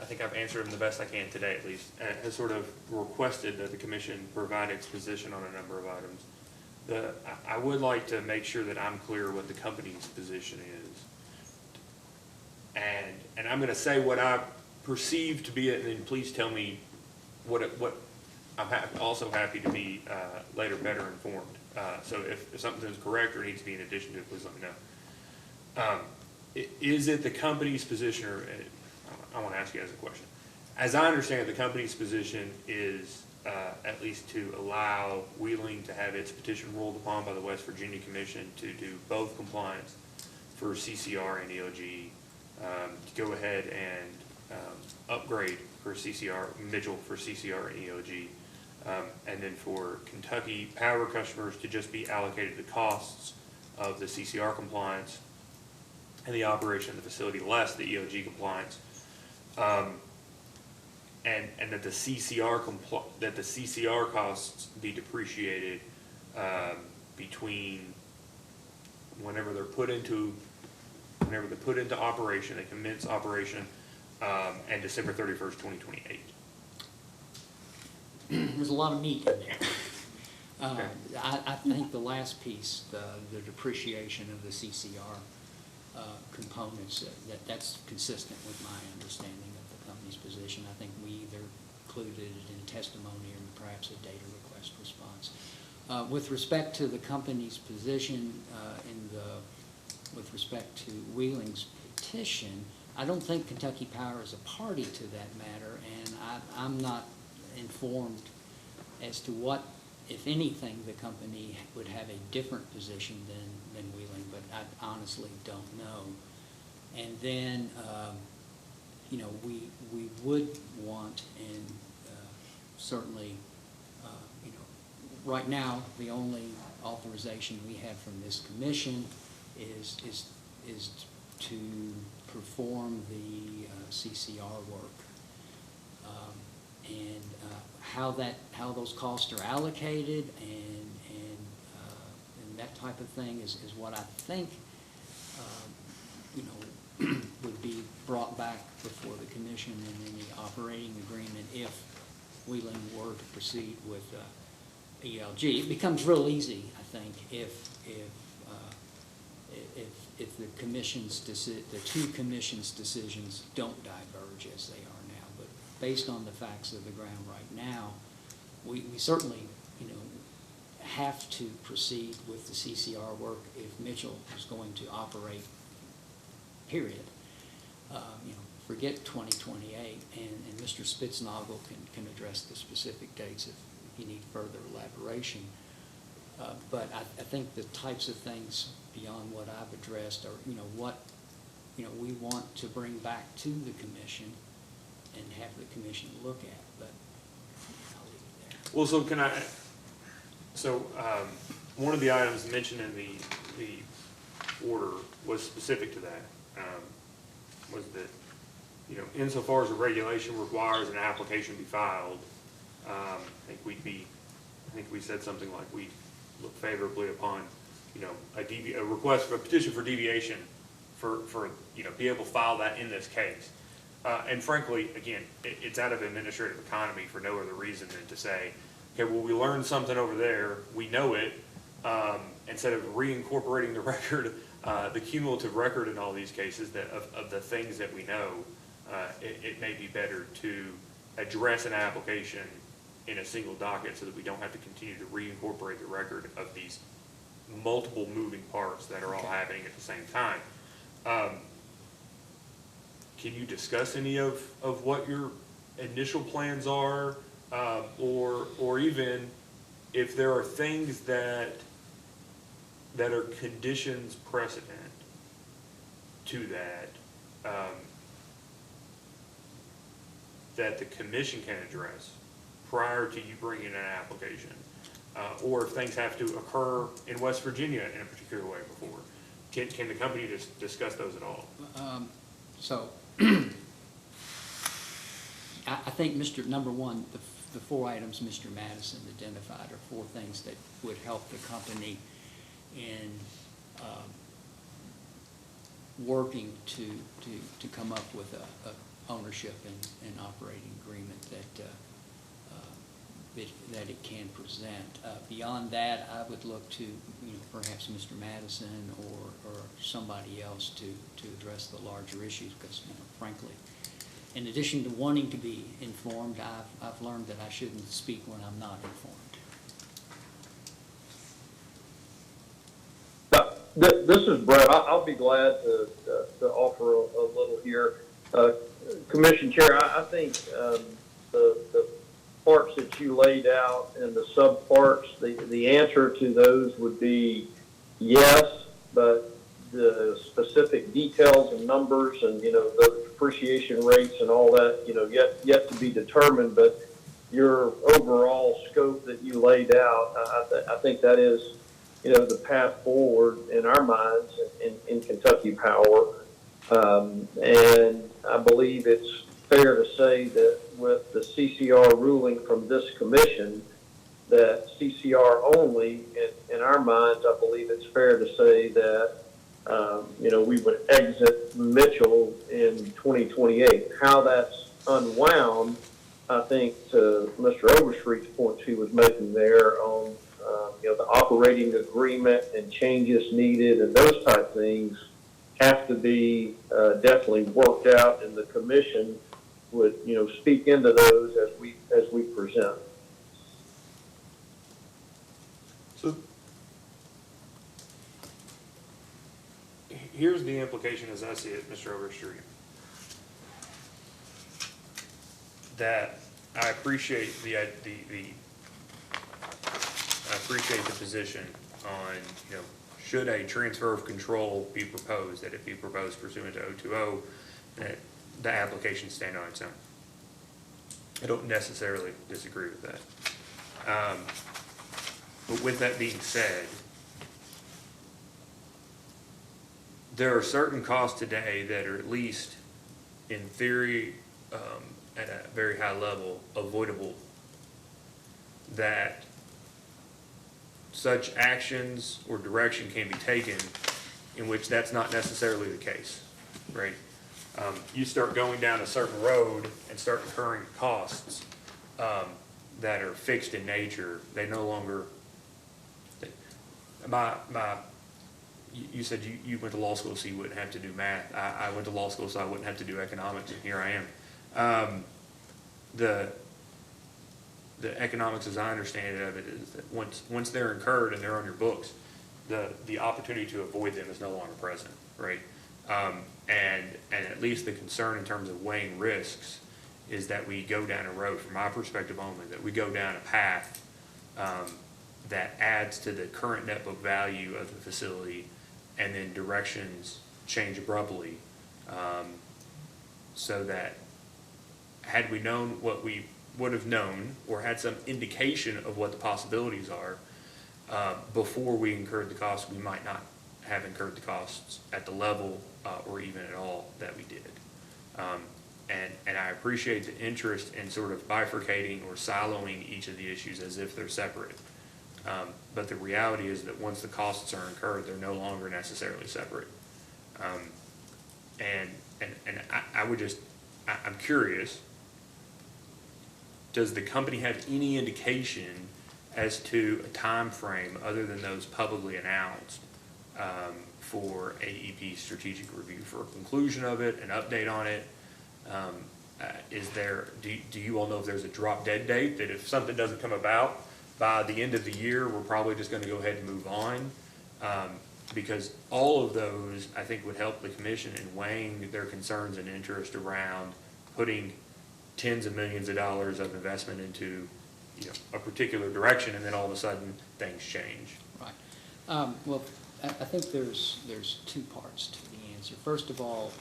think I've answered him the best I can today, at least, has sort of requested that the commission provide its position on a number of items. I would like to make sure that I'm clear what the company's position is, and I'm going to say what I perceive to be it, and then please tell me what also happy to be later better informed. So if something's incorrect or needs to be in addition to it, please let me know. Is it the company's position, or I want to ask you guys a question. As I understand it, the company's position is at least to allow Wheeling to have its petition ruled upon by the West Virginia Commission to do both compliance for CCR and EOG, to go ahead and upgrade for CCR, Mitchell for CCR and EOG, and then for Kentucky Power customers to just be allocated the costs of the CCR compliance and the operation of the facility less the EOG compliance, and that the CCR costs be depreciated between whenever they're put into operation, they commence operation, and December 31st, 2028. There's a lot of meat in there. Okay. I think the last piece, the depreciation of the CCR components, that's consistent with my understanding of the company's position. I think we either included it in testimony or perhaps a data request response. With respect to the company's position with respect to Wheeling's petition, I don't think Kentucky Power is a party to that matter, and I'm not informed as to what, if anything, the company would have a different position than Wheeling, but I honestly don't know. And then, we would want, and certainly, right now, the only authorization we have from this commission is to perform the CCR work. And how those costs are allocated and that type of thing is what I think, would be brought back before the commission in any operating agreement if Wheeling were to proceed with ELG. It becomes real easy, I think, if the two commissions' decisions don't diverge as they are now. But based on the facts of the ground right now, we certainly, have to proceed with the CCR work if Mitchell is going to operate, period. Forget 2028, and Mr. Spitznagel can address the specific dates if you need further elaboration. But I think the types of things beyond what I've addressed are, what we want to bring back to the commission and have the commission look at. But I'll leave it there. Well, one of the items mentioned in the order was specific to that. Was that, insofar as a regulation requires an application be filed, I think we said something like we look favorably upon, a request for a petition for deviation for be able to file that in this case. And frankly, again, it's out of administrative economy for no other reason than to say, okay, well, we learned something over there, we know it, instead of reincorporating the record, the cumulative record in all these cases of the things that we know, it may be better to address an application in a single docket so that we don't have to continue to reincorporate the record of these multiple moving parts that are all happening at the same time. Can you discuss any of what your initial plans are, or even if there are things that are conditions precedent to that the commission can address prior to you bringing in an application, or if things have to occur in West Virginia in a particular way before. Can the company just discuss those at all? I think number one, the four items Mr. Madison identified are four things that would help the company in working to come up with a ownership and operating agreement that it can present. Beyond that, I would look to perhaps Mr. Madison or somebody else to address the larger issues, because frankly, in addition to wanting to be informed, I've learned that I shouldn't speak when I'm not informed. This is Brett. I'll be glad to offer a little here. Commission Chair, I think the parts that you laid out and the subparts, the answer to those would be yes, but the specific details and numbers and, the depreciation rates and all that, yet to be determined. But your overall scope that you laid out, I think that is, the path forward in our minds in Kentucky Power. And I believe it's fair to say that with the CCR ruling from this commission, that CCR only, in our minds, I believe it's fair to say that, we would exit Mitchell in 2028. How that's unwound, I think, to Mr. Overstreet's point he was making there on, the operating agreement and changes needed and those type things have to be definitely worked out, and the commission would, speak into those as we present. So here's the implication as I see it, Mr. Overstreet. That I appreciate I appreciate the position on, should a transfer of control be proposed, that it be proposed pursuant to 020, that the application stand on its own. I don't necessarily disagree with that. But with that being said, there are certain costs today that are, at least in theory, at a very high level, avoidable, that such actions or direction can be taken in which that's not necessarily the case, right? You start going down a certain road and start incurring costs that are fixed in nature. They no longer, you said you went to law school so you wouldn't have to do math. I went to law school so I wouldn't have to do economics, and here I am. The economics, as I understand it, of it is that once they're incurred and they're on your books, the opportunity to avoid them is no longer present, right? And at least the concern in terms of weighing risks is that we go down a road, from my perspective only, that we go down a path that adds to the current net book value of the facility, and then directions change abruptly, so that had we known what we would have known, or had some indication of what the possibilities are, before we incurred the costs, we might not have incurred the costs at the level or even at all that we did. And I appreciate the interest in sort of bifurcating or siloing each of the issues as if they're separate. But the reality is that once the costs are incurred, they're no longer necessarily separate. And I would just, I'm curious, does the company have any indication as to a time frame other than those publicly announced for AEP strategic review, for a conclusion of it, an update on it? Do you all know if there's a drop dead date, that if something doesn't come about by the end of the year, we're probably just going to go ahead and move on? Because all of those, I think, would help the commission in weighing their concerns and interest around putting tens of millions of dollars of investment into, a particular direction, and then all of a sudden things change. Right. Well, I think there's two parts to the answer. First of all,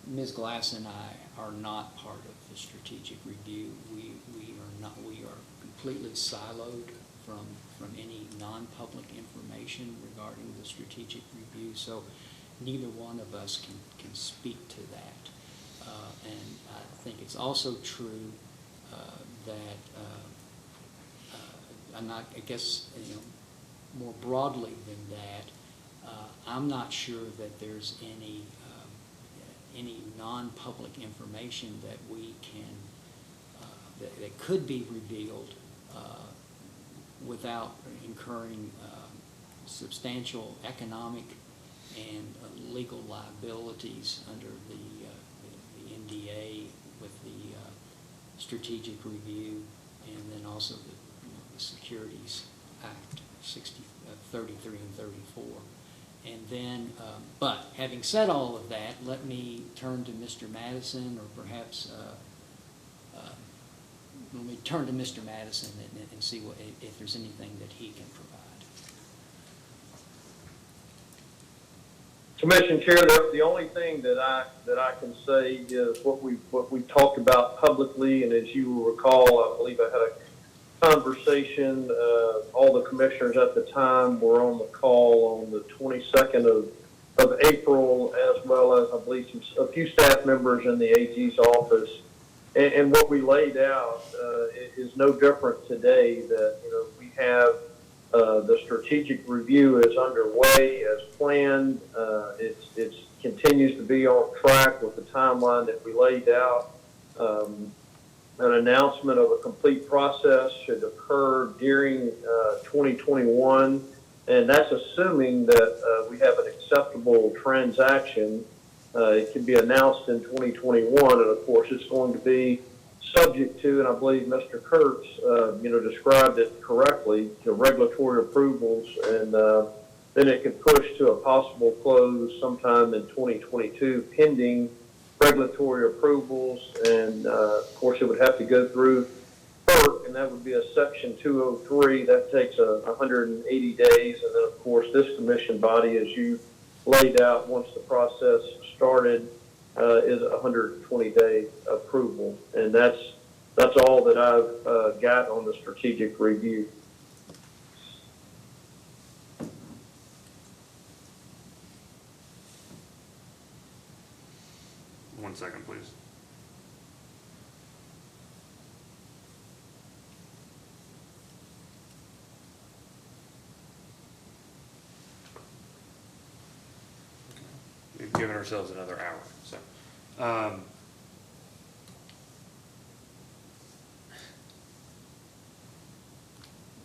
Ms. Glass and I are not part of the strategic review. We are completely siloed from any non-public information regarding the strategic review, so neither one of us can speak to that. And I think it's also true that, I guess, more broadly than that, I'm not sure that there's any non-public information that we can, that could be revealed without incurring substantial economic and legal liabilities under the NDA with the strategic review, and then also the Securities Act 33 and 34. And then, but having said all of that, let me turn to Mr. Madison, or perhaps let me turn to Mr. Madison and see if there's anything that he can provide. Commission Chair, the only thing that I can say is what we talked about publicly, and as you will recall, I believe I had a conversation. All the commissioners at the time were on the call on the 22nd of April, as well as I believe a few staff members in the AG's office. And what we laid out is no different today. That we have the strategic review is underway as planned. It continues to be on track with the timeline that we laid out. An announcement of a complete process should occur during 2021, and that's assuming that we have an acceptable transaction. It can be announced in 2021, and of course it's going to be subject to, and I believe Mr. Kurtz, described it correctly, to regulatory approvals, and then it could push to a possible close sometime in 2022, pending regulatory approvals, and of course it would have to go through FERC, and that would be a Section 203. That takes 180 days, and then of course this commission body, as you laid out, once the process started, is a 120-day approval, and that's all that I've got on the strategic review. One second, please. We've given ourselves another hour, so.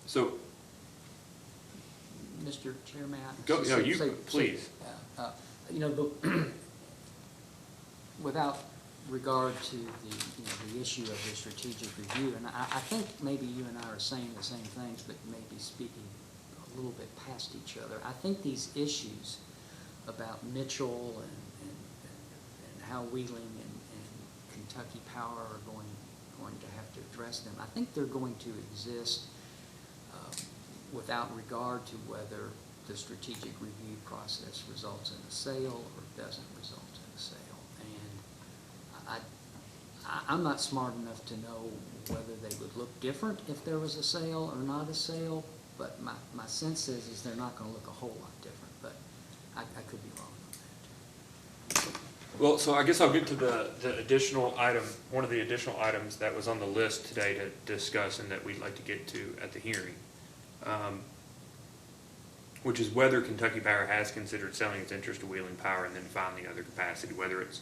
So, Mr. Chair, may I go, just no, you, say, please. Without regard to the issue of the strategic review, and I think maybe you and I are saying the same things, but maybe speaking a little bit past each other. I think these issues about Mitchell and how Wheeling and Kentucky Power are going to have to address them, I think they're going to exist without regard to whether the strategic review process results in a sale or doesn't result in a sale. And I'm not smart enough to know whether they would look different if there was a sale or not a sale, but my sense is they're not going to look a whole lot different, but I could be wrong on that. Well, so I guess I'll get to the additional item, one of the additional items that was on the list today to discuss and that we'd like to get to at the hearing, which is whether Kentucky Power has considered selling its interest to Wheeling Power and then finding other capacity, whether it's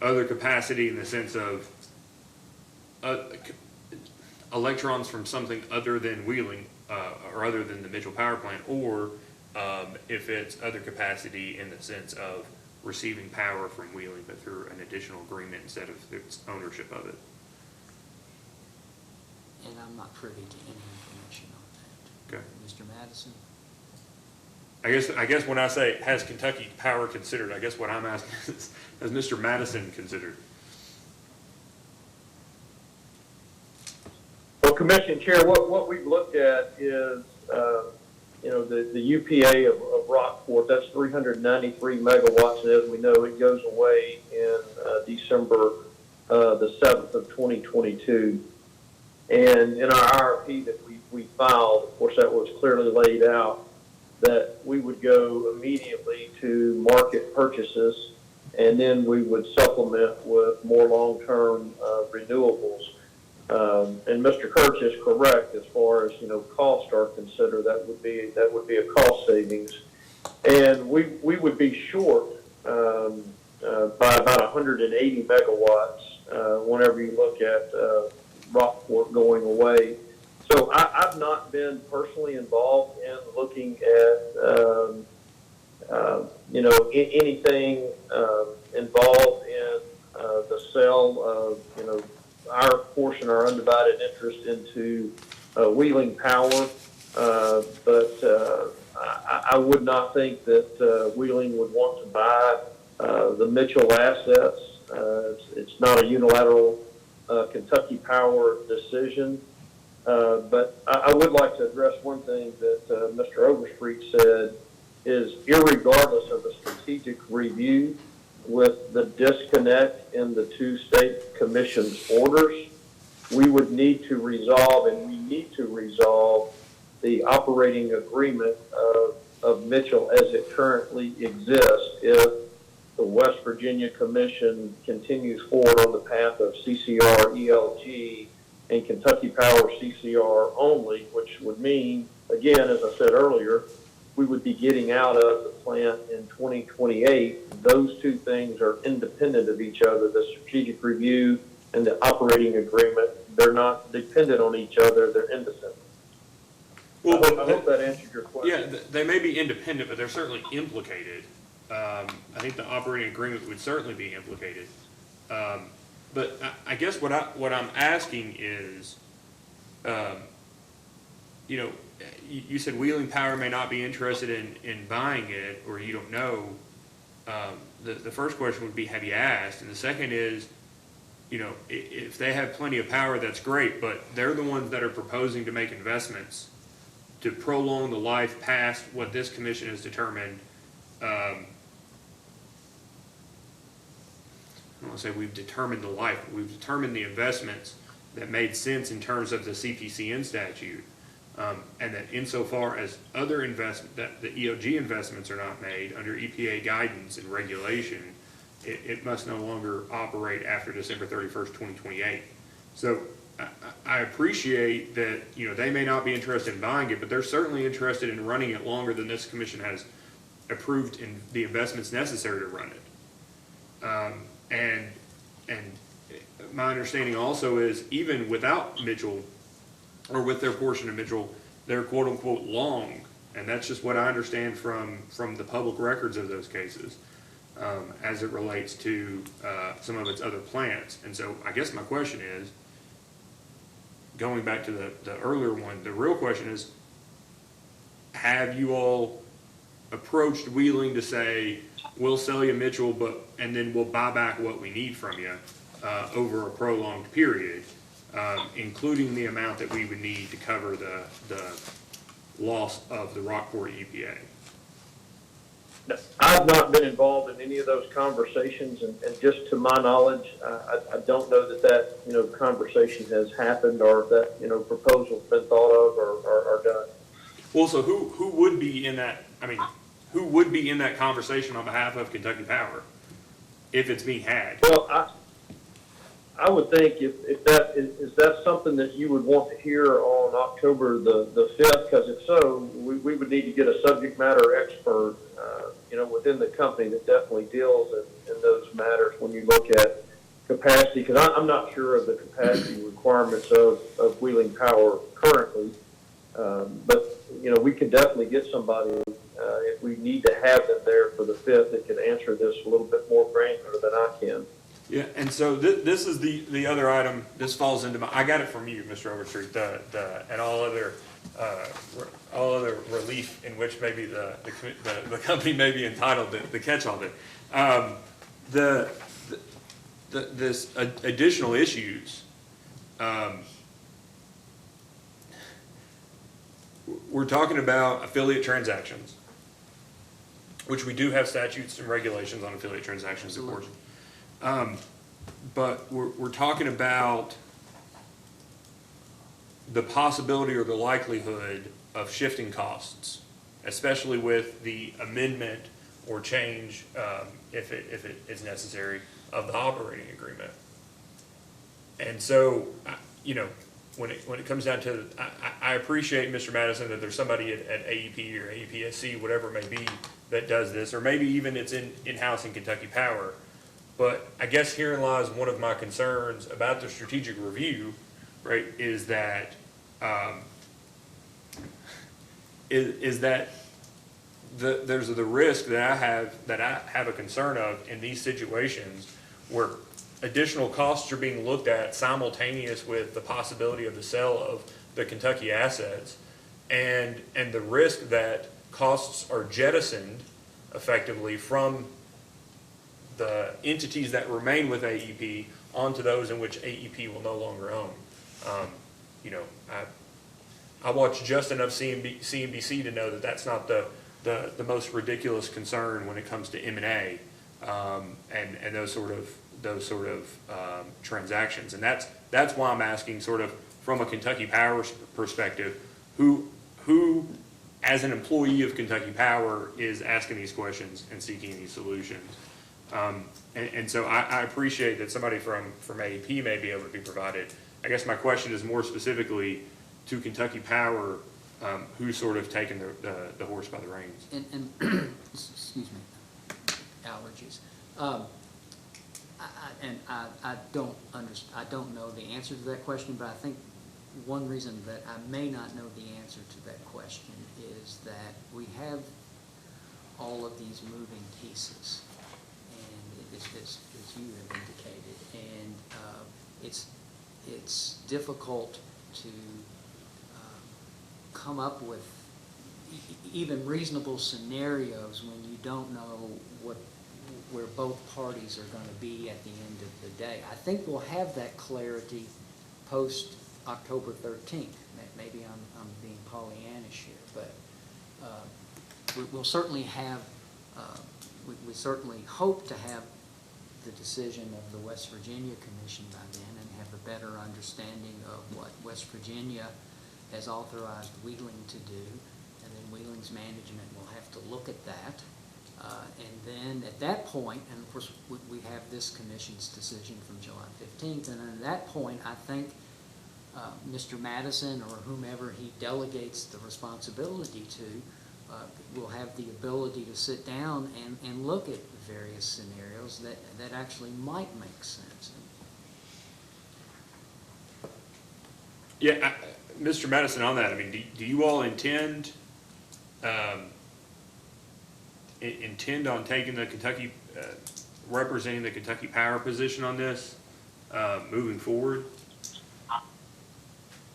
other capacity in the sense of electrons from something other than Wheeling or other than the Mitchell Power Plant, or if it's other capacity in the sense of receiving power from Wheeling but through an additional agreement instead of its ownership of it. And I'm not privy to any information on that. Okay. Mr. Madison? I guess when I say has Kentucky Power considered, I guess what I'm asking is, has Mr. Madison considered? Well, Commission Chair, what we've looked at is, the UPA of Rockport, that's 393 megawatts, and as we know, it goes away in December the 7th of 2022. And in our RFP that we filed, of course, that was clearly laid out that we would go immediately to market purchases, and then we would supplement with more long-term renewables. And Mr. Kurtz is correct as far as costs are considered. That would be a cost savings, and we would be short by about 180 megawatts whenever you look at Rockport going away. So I've not been personally involved in looking at anything involved in the sale of, our portion, our undivided interest into Wheeling Power. But I would not think that Wheeling would want to buy the Mitchell assets. It's not a unilateral Kentucky Power decision. But I would like to address one thing that Mr. Overstreet said is irregardless of the strategic review with the disconnect in the two state commission's orders, we would need to resolve, and we need to resolve the operating agreement of Mitchell as it currently exists if the West Virginia Commission continues forward on the path of CCR ELG and Kentucky Power CCR only, which would mean, again, as I said earlier, we would be getting out of the plant in 2028. Those two things are independent of each other, the strategic review and the operating agreement. They're not dependent on each other, they're independent. Well, I hope that answered your question. Yeah, they may be independent, but they're certainly implicated. I think the operating agreement would certainly be implicated. But I guess what I'm asking is, you said Wheeling Power may not be interested in buying it, or you don't know. The first question would be, have you asked? And the second is, if they have plenty of power, that's great, but they're the ones that are proposing to make investments to prolong the life past what this commission has determined. I don't want to say we've determined the life, but we've determined the investments that made sense in terms of the CPCN statute. And that insofar as other that the EOG investments are not made under EPA guidance and regulation, it must no longer operate after December 31st, 2028. So I appreciate that, they may not be interested in buying it, but they're certainly interested in running it longer than this commission has approved in the investments necessary to run it. And my understanding also is even without Mitchell, or with their portion of Mitchell, they're quote unquote long. And that's just what I understand from the public records of those cases, as it relates to some of its other plants. And so I guess my question is, going back to the earlier one, the real question is, have you all approached Wheeling to say, we'll sell you Mitchell, and then we'll buy back what we need from you over a prolonged period, including the amount that we would need to cover the loss of the Rockport EPA? I've not been involved in any of those conversations, and just to my knowledge, I don't know that conversation has happened, or that proposal's been thought of or done. Well, so who would be in that? I mean, who would be in that conversation on behalf of Kentucky Power if it's being had? Well, I would think if that is that something that you would want to hear on October the 5th, because if so, we would need to get a subject matter expert, within the company that definitely deals in those matters when you look at capacity, because I'm not sure of the capacity requirements of Wheeling Power currently, but we could definitely get somebody if we need to have them there for the 5th that can answer this a little bit more granular than I can. Yeah, and so this is the other item. This falls into I got it from you, Mr. Overstreet. And all other relief in which maybe the company may be entitled to catch all of it. This additional issues. We're talking about affiliate transactions, which we do have statutes and regulations on affiliate transactions, of course. But we're talking about the possibility or the likelihood of shifting costs, especially with the amendment or change, if it is necessary, of the operating agreement. And so, when it comes down to, I appreciate, Mr. Madison, that there's somebody at AEP or AEPSC, whatever it may be, that does this, or maybe even it's in-house in Kentucky Power. But I guess herein lies one of my concerns about the strategic review, right, is that there's the risk that I have a concern of in these situations where additional costs are being looked at simultaneous with the possibility of the sale of the Kentucky assets, and the risk that costs are jettisoned effectively from the entities that remain with AEP onto those in which AEP will no longer own. You know, I watch just enough CNBC to know that that's not the most ridiculous concern when it comes to M&A and those sort of transactions. And that's why I'm asking, sort of from a Kentucky Power perspective, who as an employee of Kentucky Power is asking these questions and seeking these solutions. And so I appreciate that somebody from AEP may be able to be provided. I guess my question is more specifically to Kentucky Power, who's sort of taking the horse by the reins. And excuse me, allergies. I don't know the answer to that question, but I think one reason that I may not know the answer to that question is that we have all of these moving pieces, and as you have indicated, and it's difficult to come up with even reasonable scenarios when you don't know where both parties are going to be at the end of the day. I think we'll have that clarity post October 13th. Maybe I'm being Pollyannish here, but we'll certainly have, we certainly hope to have the decision of the West Virginia Commission by then and have a better understanding of what West Virginia has authorized Wheeling to do, and then Wheeling's management will have to look at that. And then at that point, and of course we have this commission's decision from July 15th, and at that point I think Mr. Madison or whomever he delegates the responsibility to will have the ability to sit down and look at the various scenarios that actually might make sense. Yeah, Mr. Madison, on that, I mean, do you all intend on taking the Kentucky, representing the Kentucky Power position on this moving forward?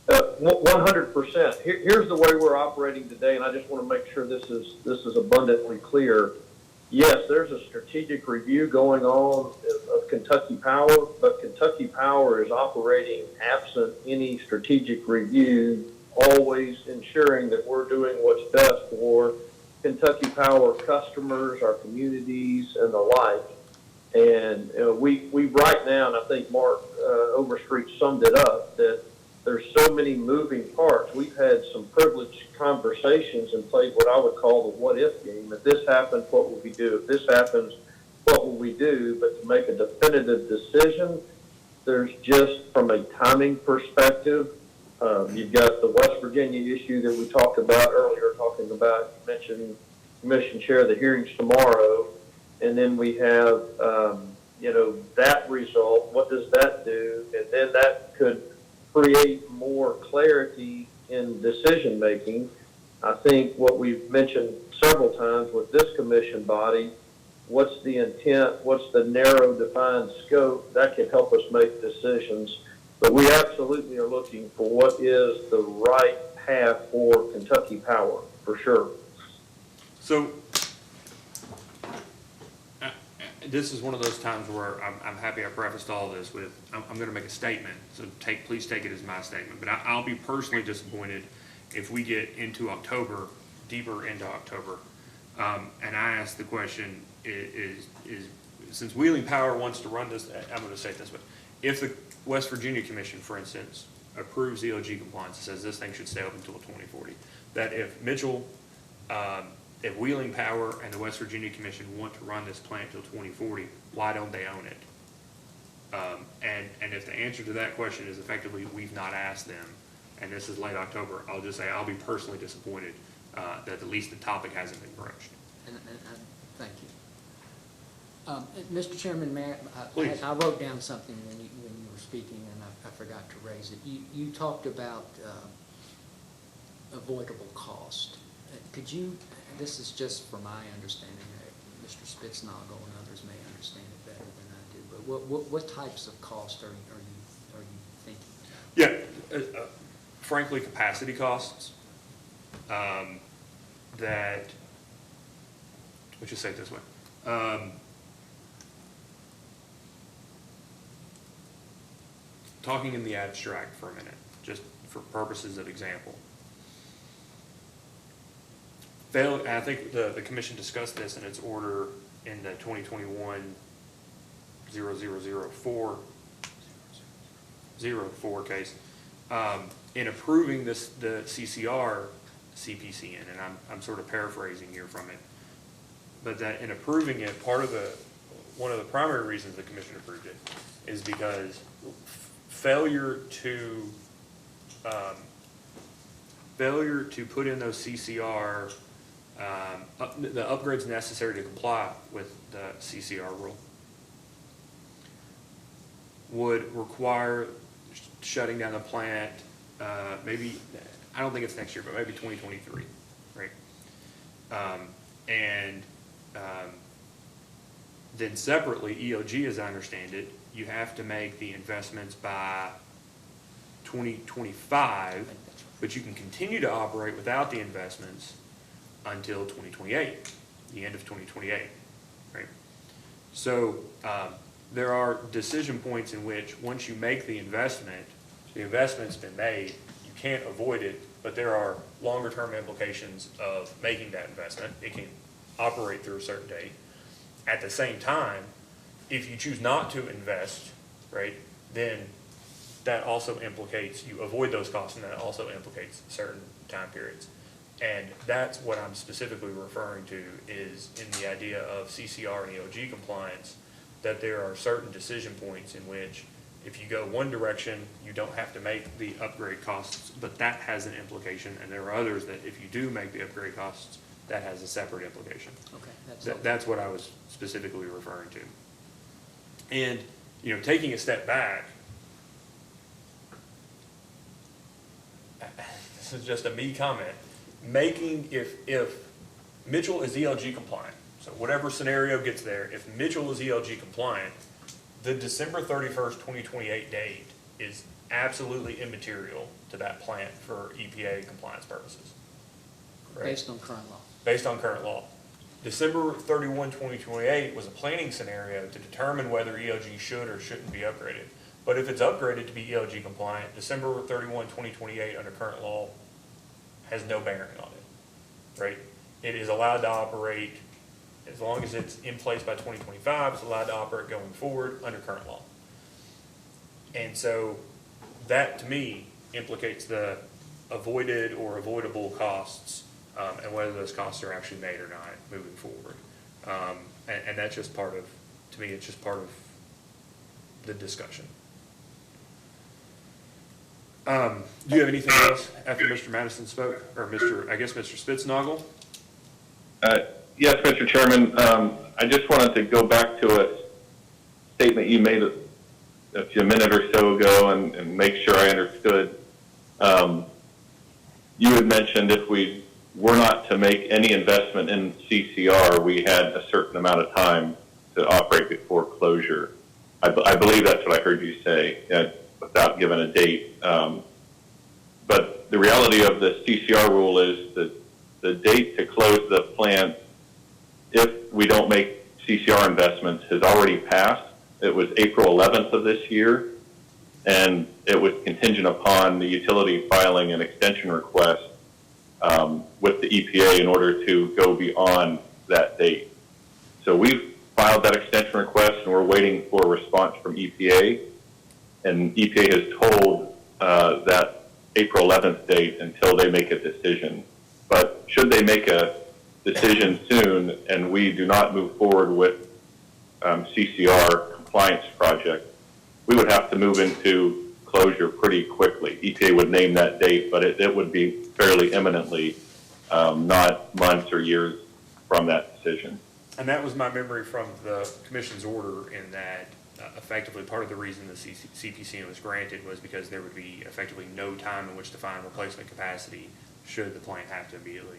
100%. Here's the way we're operating today, and I just want to make sure this is abundantly clear. Yes, there's a strategic review going on of Kentucky Power, but Kentucky Power is operating absent any strategic review, always ensuring that we're doing what's best for Kentucky Power customers, our communities, and the like. And we right now, and I think Mark Overstreet summed it up, that there's so many moving parts. We've had some privileged conversations and played what I would call the what-if game. If this happens, what will we do? If this happens, what will we do? But to make a definitive decision, there's just from a timing perspective, you've got the West Virginia issue that we talked about earlier, you mentioned Commission Chair, the hearings tomorrow, and then we have, that result. What does that do? And then that could create more clarity in decision making. I think what we've mentioned several times with this commission body, what's the intent, what's the narrow defined scope, that can help us make decisions. But we absolutely are looking for what is the right path for Kentucky Power, for sure. So this is one of those times where I'm happy I prefaced all this with, I'm going to make a statement, so please take it as my statement. But I'll be personally disappointed if we get into October, deeper into October, and I ask the question, is since Wheeling Power wants to run this, I'm going to say it this way, if the West Virginia Commission, for instance, approves ELG compliance and says this thing should stay open until 2040, that if Mitchell, if Wheeling Power and the West Virginia Commission want to run this plant until 2040, why don't they own it? And if the answer to that question is effectively we've not asked them, and this is late October, I'll just say I'll be personally disappointed that at least the topic hasn't been broached. And thank you. Mr. Chairman, Please. I wrote down something when you were speaking, and I forgot to raise it. You talked about avoidable cost. Could you, this is just from my understanding, Mr. Spitznagel and others may understand it better than I do, What types of costs are you thinking? Yeah, frankly, capacity costs, that, let's just say it this way. Talking in the abstract for a minute, just for purposes of example. I think the commission discussed this in its order in the 2021-0004 case, in approving the CCR CPCN, and I'm sort of paraphrasing here from it, but that in approving it, one of the primary reasons the commission approved it is because failure to put in those CCR, the upgrades necessary to comply with the CCR rule would require shutting down the plant, maybe, I don't think it's next year, but maybe 2023, right? Then separately, EOG, as I understand it, you have to make the investments by 2025, but you can continue to operate without the investments until 2028, the end of 2028, right? So there are decision points in which once you make the investment's been made, you can't avoid it, but there are longer term implications of making that investment. It can operate through a certain date. At the same time, if you choose not to invest, right, then that also implicates, you avoid those costs, and that also implicates certain time periods. And that's what I'm specifically referring to, is in the idea of CCR and EOG compliance, that there are certain decision points in which if you go one direction, you don't have to make the upgrade costs, but that has an implication, and there are others that if you do make the upgrade costs, that has a separate implication. Okay, That's what I was specifically referring to. And, taking a step back, this is just a me comment, if Mitchell is ELG compliant, so whatever scenario gets there, if Mitchell is ELG compliant, the December 31st, 2028 date is absolutely immaterial to that plant for EPA compliance purposes. Correct? based on current law. Based on current law. December 31, 2028 was a planning scenario to determine whether ELG should or shouldn't be upgraded. But if it's upgraded to be ELG compliant, December 31, 2028 under current law has no bearing on it, right? It is allowed to operate, as long as it's in place by 2025, it's allowed to operate going forward under current law. And so that, to me, implicates the avoided or avoidable costs, and whether those costs are actually made or not moving forward. And that's just part of, to me, it's just part of the discussion. Do you have anything else after Mr. Madison spoke, or Mr. Spitznagel? Yes, Mr. Chairman. I just wanted to go back to a statement you made a minute or so ago and make sure I understood. You had mentioned if we were not to make any investment in CCR, we had a certain amount of time to operate before closure. I believe that's what I heard you say, without giving a date. But the reality of the CCR rule is that the date to close the plant, if we don't make CCR investments, has already passed. It was April 11th of this year, and it was contingent upon the utility filing an extension request with the EPA in order to go beyond that date. So we've filed that extension request, and we're waiting for a response from EPA. And EPA has told that April 11th date until they make a decision. But should they make a decision soon and we do not move forward with CCR compliance project, we would have to move into closure pretty quickly. EPA would name that date, but it would be fairly imminently, not months or years from that decision. And that was my memory from the commission's order, in that effectively part of the reason the CPCN was granted was because there would be effectively no time in which to find replacement capacity should the plant have to immediately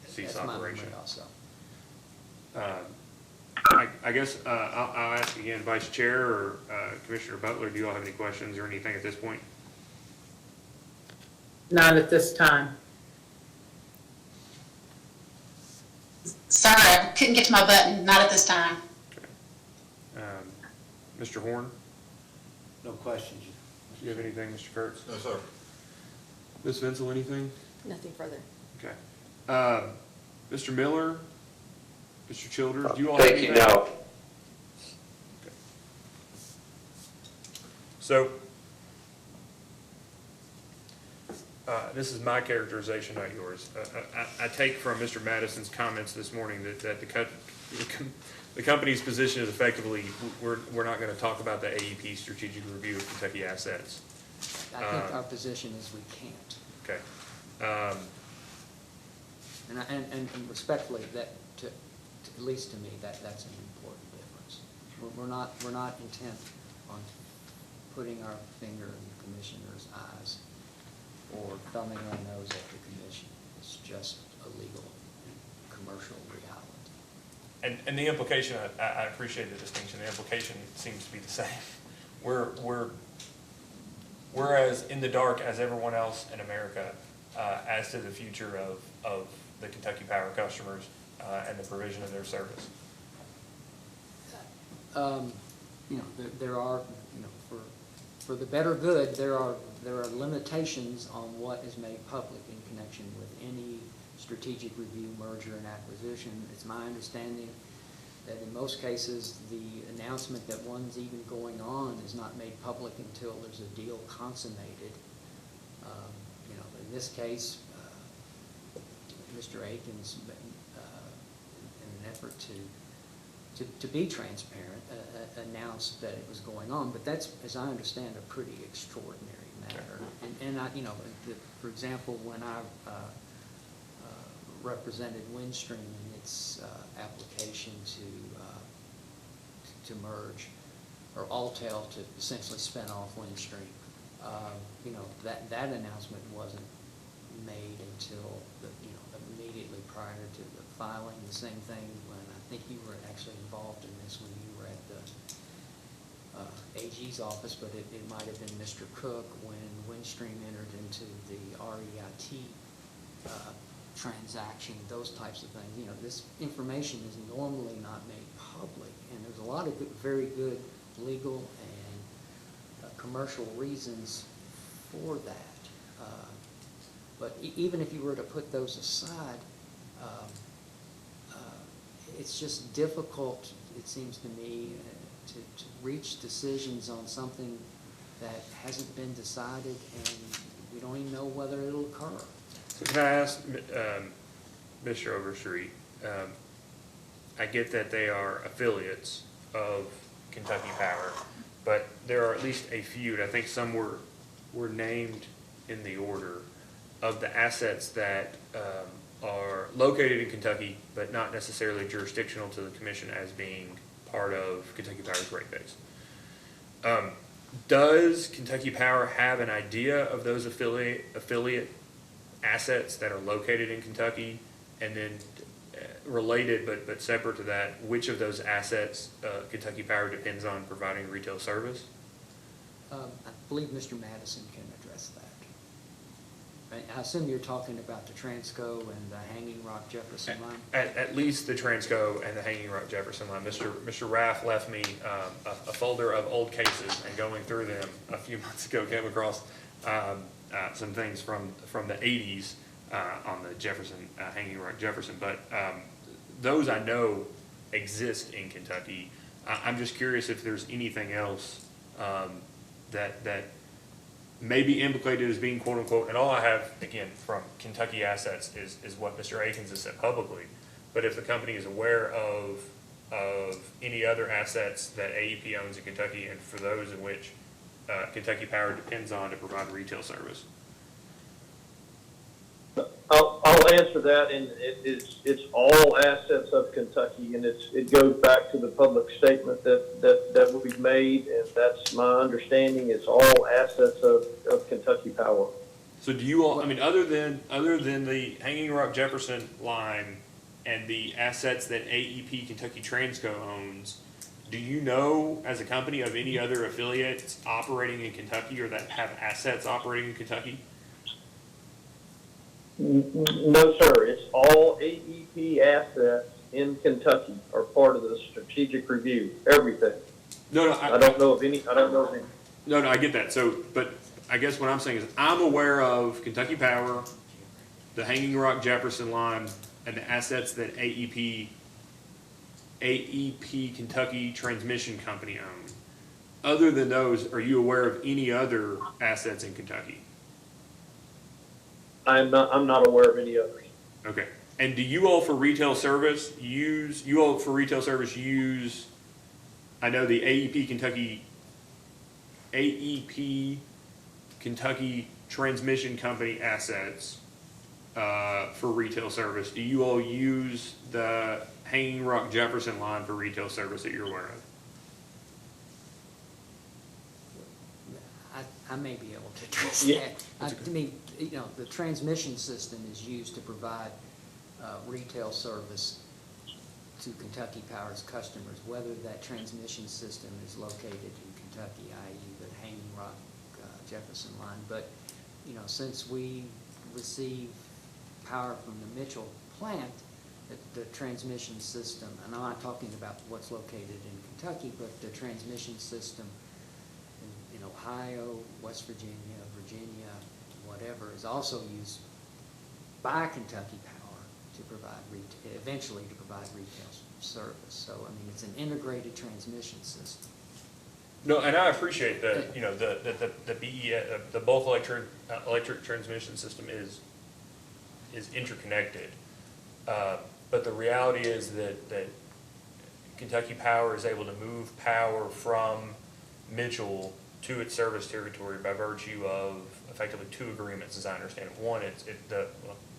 cease That's my operation. memory also. I guess I'll ask again, Vice Chair or Commissioner Butler, do you all have any questions or anything at this point? Not at this time. Sorry, I couldn't get to my button, not at this time. Mr. Horn, No questions. do you have anything, Mr. Kurtz? No, sir. Ms. Vincil, anything? Nothing further. Okay. Mr. Miller, Mr. Childers, do you all have Thank anything? you, no. So, this is my characterization, not yours. I take from Mr. Madison's comments this morning that the company's position is effectively, we're not going to talk about the AEP strategic review of Kentucky assets. I think our position is we can't. Okay. And respectfully, at least to me, that's an important difference. We're not intent on putting our finger in the commissioner's eyes or thumbing our nose at the commission. It's just a legal and commercial reality. And the implication, I appreciate the distinction, the implication seems to be the same. We're as in the dark as everyone else in America as to the future of the Kentucky Power customers and the provision of their service. There are, for the better good, there are limitations on what is made public in connection with any strategic review, merger, and acquisition. It's my understanding that in most cases, the announcement that one's even going on is not made public until there's a deal consummated. In this case, Mr. Akins, in an effort to be transparent, announced that it was going on, but that's, as I understand, a pretty extraordinary matter. And for example, when I represented Windstream in its application to merge, or Alltel to essentially spin off Windstream, that announcement wasn't made until immediately prior to the filing. The same thing when I think you were actually involved in this when you were at the AG's office, but it might have been Mr. Cook when Windstream entered into the REIT transaction, those types of things. This information is normally not made public, and there's a lot of very good legal and commercial reasons for that. But even if you were to put those aside, it's just difficult, it seems to me, to reach decisions on something that hasn't been decided, and we don't even know whether it'll occur. So can I ask Mr. Overstreet, I get that they are affiliates of Kentucky Power, but there are at least a few, and I think some were named in the order, of the assets that are located in Kentucky, but not necessarily jurisdictional to the commission as being part of Kentucky Power's rate base. Does Kentucky Power have an idea of those affiliate assets that are located in Kentucky? And then related but separate to that, which of those assets Kentucky Power depends on providing retail service? I believe Mr. Madison can address that. I assume you're talking about the Transco and the Hanging Rock Jefferson line? At least the Transco and the Hanging Rock Jefferson line. Mr. Raff left me a folder of old cases, and going through them a few months ago came across some things from the 80s on the Jefferson, Hanging Rock Jefferson. But those I know exist in Kentucky. I'm just curious if there's anything else that may be implicated as being quote unquote, and all I have, again, from Kentucky assets is what Mr. Akins has said publicly. But if the company is aware of any other assets that AEP owns in Kentucky, and for those in which Kentucky Power depends on to provide retail service. I'll answer that, and it's all assets of Kentucky, and it goes back to the public statement that we've made, and that's my understanding. It's all assets of Kentucky Power. So do you all? I mean, other than the Hanging Rock Jefferson line and the assets that AEP Kentucky Transco owns, do you know, as a company, of any other affiliates operating in Kentucky or that have assets operating in Kentucky? No, sir. It's all AEP assets in Kentucky are part of the strategic review. Everything. No, I don't know of any. No, I get that. So, but I guess what I'm saying is I'm aware of Kentucky Power, the Hanging Rock Jefferson line, and the assets that AEP Kentucky Transmission Company own. Other than those, are you aware of any other assets in Kentucky? I'm not aware of any others. Okay. And do you all for retail service use, I know the AEP Kentucky Transmission Company assets for retail service. Do you all use the Hanging Rock Jefferson line for retail service that you're aware of? I may be able to address Yeah. that. I mean, the transmission system is used to provide retail service to Kentucky Power's customers, whether that transmission system is located in Kentucky, i.e. the Hanging Rock Jefferson line. But, since we receive power from the Mitchell plant, the transmission system, and I'm not talking about what's located in Kentucky, but the transmission system in Ohio, West Virginia, whatever, is also used by Kentucky Power to provide eventually to provide retail service. So, I mean, it's an integrated transmission system. No, and I appreciate that, the BE, the bulk electric transmission system is interconnected. But the reality is that Kentucky Power is able to move power from Mitchell to its service territory by virtue of effectively two agreements, as I understand it. One,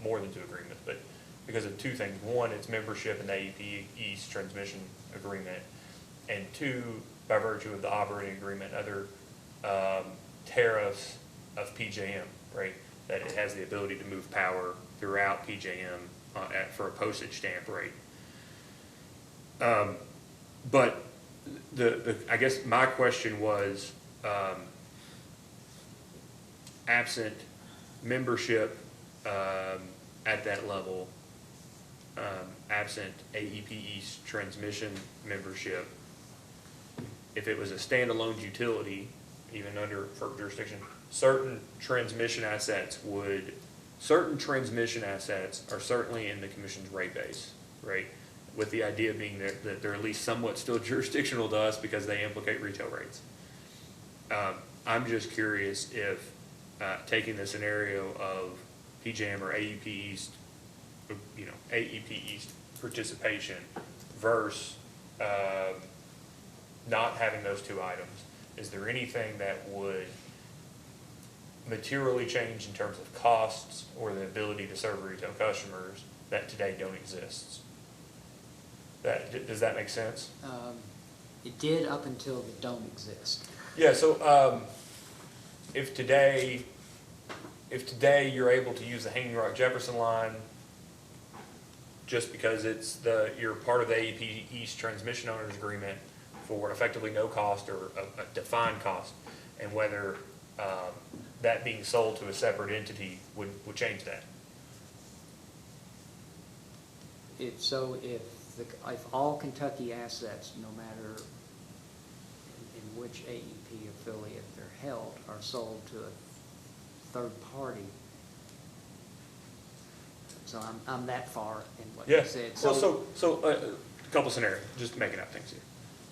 more than two agreements, but because of two things. One, it's membership in the AEP East Transmission Agreement, and two, by virtue of the operating agreement, other tariffs of PJM, right? That it has the ability to move power throughout PJM for a postage stamp rate. But I guess my question was, absent membership at that level, absent AEP East transmission membership, if it was a standalone utility, even under FERC jurisdiction, certain transmission assets are certainly in the commission's rate base, right? With the idea being that they're at least somewhat still jurisdictional to us because they implicate retail rates. I'm just curious if taking the scenario of PJM or AEP East participation versus not having those two items, is there anything that would materially change in terms of costs or the ability to serve retail customers that today don't exist? Does that make sense? It did up until the don't exist. Yeah, so if today you're able to use the Hanging Rock Jefferson line just because you're part of the AEP East Transmission Owners Agreement for effectively no cost or a defined cost, and whether that being sold to a separate entity would change that. If all Kentucky assets, no matter in which AEP affiliate they're held, are sold to a third party, so I'm that far in what you said. So a couple scenarios, just making up things here.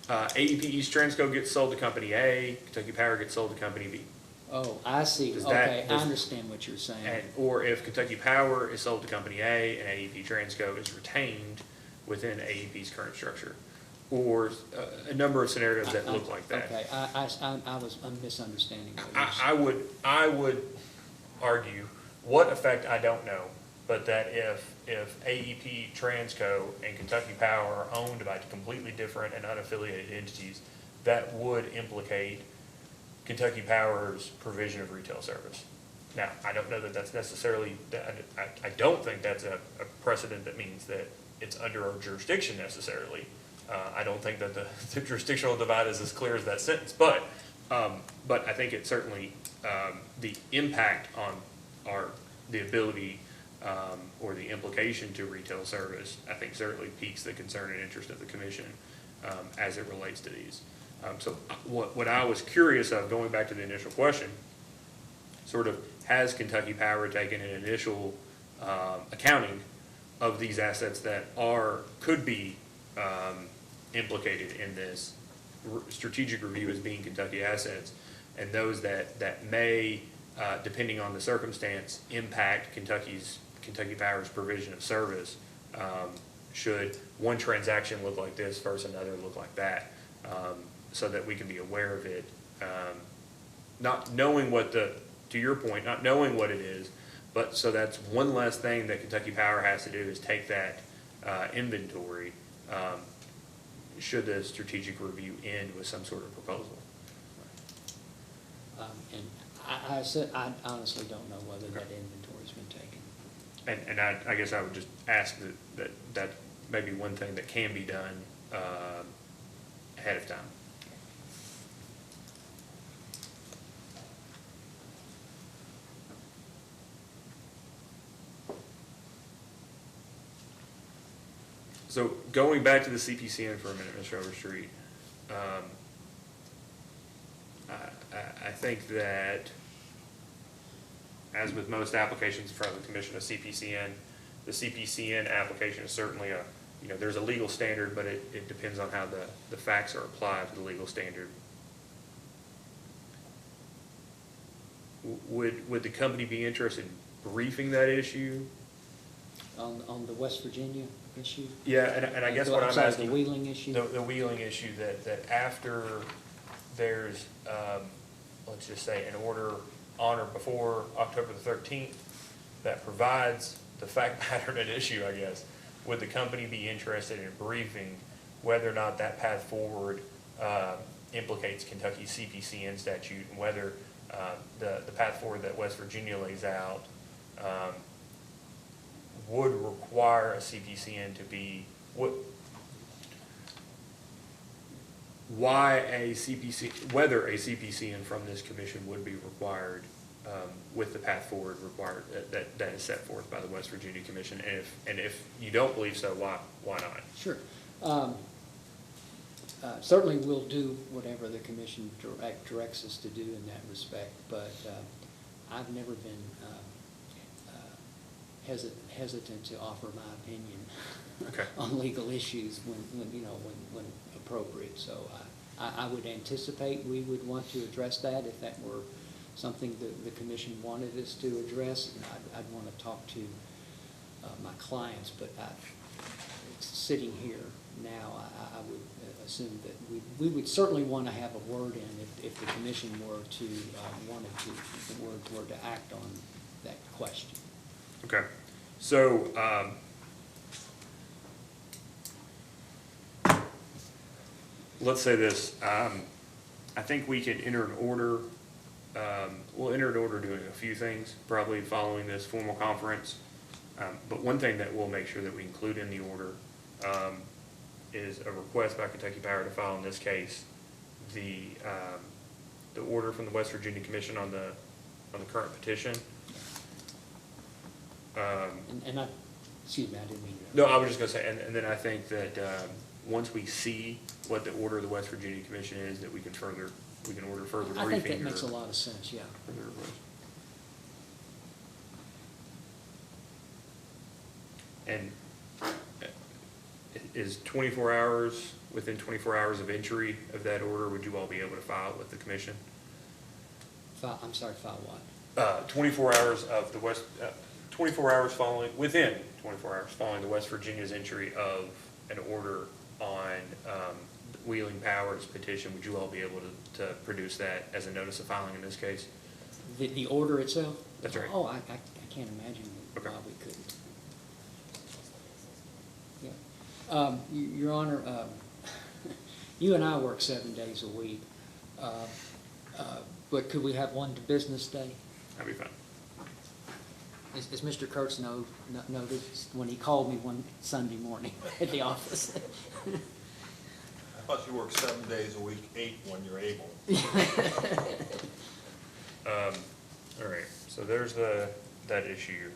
AEP East Transco gets sold to Company A, Kentucky Power gets sold to Company B. Oh, I see. I understand what you're saying. Or if Kentucky Power is sold to Company A and AEP Transco is retained within AEP's current structure, or a number of scenarios that look like that. Okay, I'm misunderstanding what you're saying. I would argue, what effect I don't know, but that if AEP Transco and Kentucky Power are owned by completely different and unaffiliated entities, that would implicate Kentucky Power's provision of retail service. Now, I don't know that that's necessarily, I don't think that's a precedent that means that it's under our jurisdiction necessarily. I don't think that the jurisdictional divide is as clear as that sentence, but I think it certainly, the impact on the ability or the implication to retail service, I think certainly piques the concern and interest of the commission as it relates to these. So what I was curious of, going back to the initial question, sort of, has Kentucky Power taken an initial accounting of these assets that could be implicated in this strategic review as being Kentucky assets, and those that may, depending on the circumstance, impact Kentucky Power's provision of service, should one transaction look like this versus another look like that, so that we can be aware of it, not knowing to your point, not knowing what it is, but so that's one less thing that Kentucky Power has to do is take that inventory, should the strategic review end with some sort of proposal. And I said, I honestly don't know whether that inventory's been taken. And I guess I would just ask that may be one thing that can be done ahead of time. So going back to the CPCN for a minute, Mr. Overstreet, I think that, as with most applications in front of the Commission of CPCN, the CPCN application is certainly there's a legal standard, but it depends on how the facts are applied to the legal standard. Would the company be interested in briefing that issue? On the West Virginia issue? Yeah, and I guess what I'm asking. The Wheeling issue? The Wheeling issue, that after there's, let's just say, an order on or before October the 13th that provides the fact pattern at issue, I guess, would the company be interested in briefing whether or not that path forward implicates Kentucky CPCN statute, and whether the path forward that West Virginia lays out would require a CPCN to be, whether a CPCN from this commission would be required with the path forward required that is set forth by the West Virginia Commission, and if you don't believe so, why not? Sure. Certainly we'll do whatever the commission directs us to do in that respect, but I've never been hesitant to offer my opinion on legal issues when appropriate. So I would anticipate we would want to address that if that were something that the commission wanted us to address. And I'd want to talk to my clients, but sitting here now, I would assume that we would certainly want to have a word in if the commission were to were to act on that question. Okay, so let's say this. I think we can enter an order. We'll enter an order doing a few things, probably following this formal conference. But one thing that we'll make sure that we include in the order is a request by Kentucky Power to file in this case the order from the West Virginia Commission on the current petition. Excuse me, I didn't mean to. No, I was just going to say, and then I think that once we see what the order of the West Virginia Commission is, that we can order further briefing. I think that makes a lot of sense, yeah. Further request. And is 24 hours, within 24 hours of entry of that order, would you all be able to file it with the commission? I'm sorry, file what? 24 hours of the West, 24 hours following, within 24 hours following the West Virginia's entry of an order on Wheeling Power's petition, would you all be able to produce that as a notice of filing in this case? The order itself? That's right. Oh, I can't imagine why Okay. we couldn't. Yeah. Your Honor, you and I work 7 days a week, but could we have one business day? That'd be fine. As Mr. Kurtz noted, when he called me one Sunday morning at the office. I thought you work 7 days a week, 8 when you're able. All right, so there's that issue.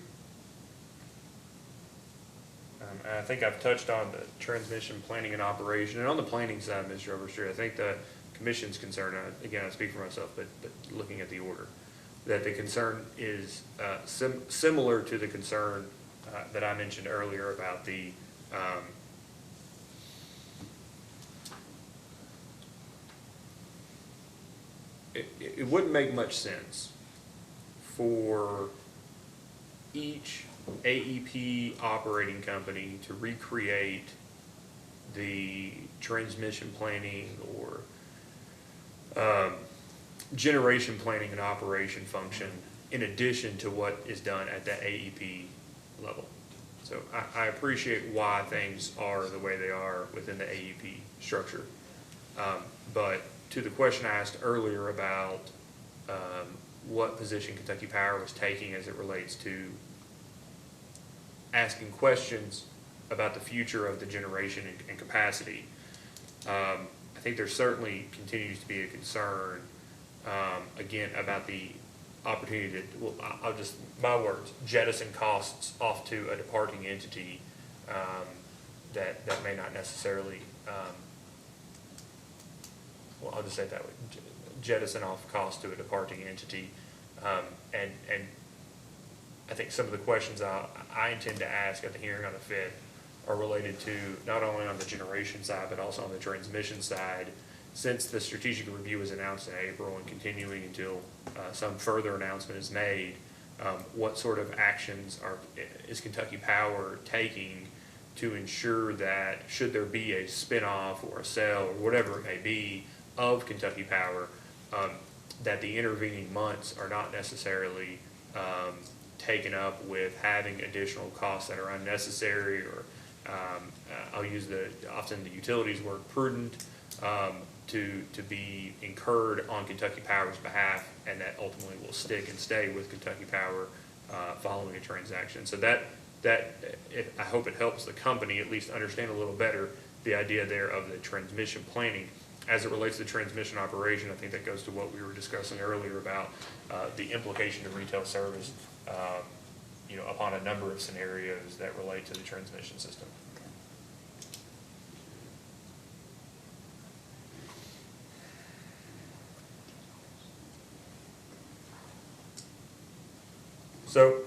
And I think I've touched on the transmission planning and operation, and on the planning side, Mr. Overstreet, I think the commission's concern, again, I speak for myself, but looking at the order, that the concern is similar to the concern that I mentioned earlier about the it wouldn't make much sense for each AEP operating company to recreate the transmission planning or generation planning and operation function in addition to what is done at the AEP level. So I appreciate why things are the way they are within the AEP structure. But to the question I asked earlier about what position Kentucky Power was taking as it relates to asking questions about the future of the generation and capacity, I think there certainly continues to be a concern, again, about the opportunity to, well, I'll just, my words, jettison costs off to a departing entity that may not necessarily, well, I'll just say it that way, jettison off costs to a departing entity. And I think some of the questions I intend to ask at the hearing on the 5th are related to not only on the generation side, but also on the transmission side. Since the strategic review was announced in April and continuing until some further announcement is made, what sort of actions is Kentucky Power taking to ensure that should there be a spinoff or a sale or whatever it may be of Kentucky Power, that the intervening months are not necessarily taken up with having additional costs that are unnecessary, or I'll use often the utilities word prudent, to be incurred on Kentucky Power's behalf, and that ultimately will stick and stay with Kentucky Power following a transaction. So I hope it helps the company at least understand a little better the idea there of the transmission planning. As it relates to the transmission operation, I think that goes to what we were discussing earlier about the implication of retail service, upon a number of scenarios that relate to the transmission system. So,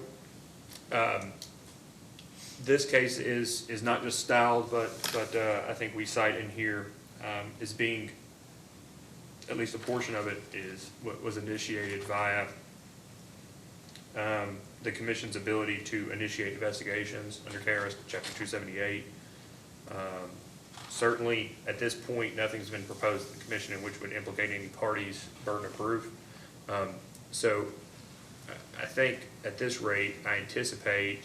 this case is not just styled, but I think we cite in here as being, at least a portion of it is what was initiated via the Commission's ability to initiate investigations under KRS Chapter 278. Certainly, at this point, nothing's been proposed to the Commission in which would implicate any party's burden of proof. So I think at this rate, I anticipate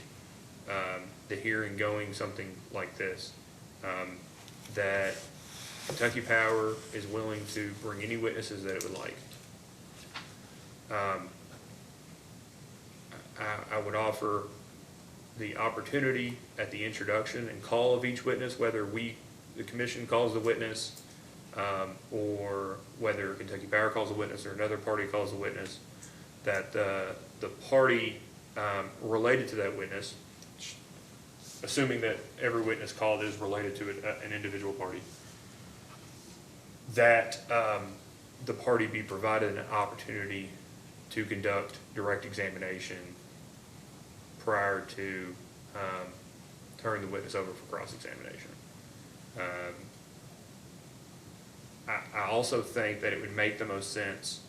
the hearing going something like this, that Kentucky Power is willing to bring any witnesses that it would like. I would offer the opportunity at the introduction and call of each witness, whether the Commission calls the witness, or whether Kentucky Power calls a witness or another party calls a witness, that the party related to that witness, assuming that every witness called is related to an individual party, that the party be provided an opportunity to conduct direct examination prior to turning the witness over for cross-examination. I also think that it would make the most sense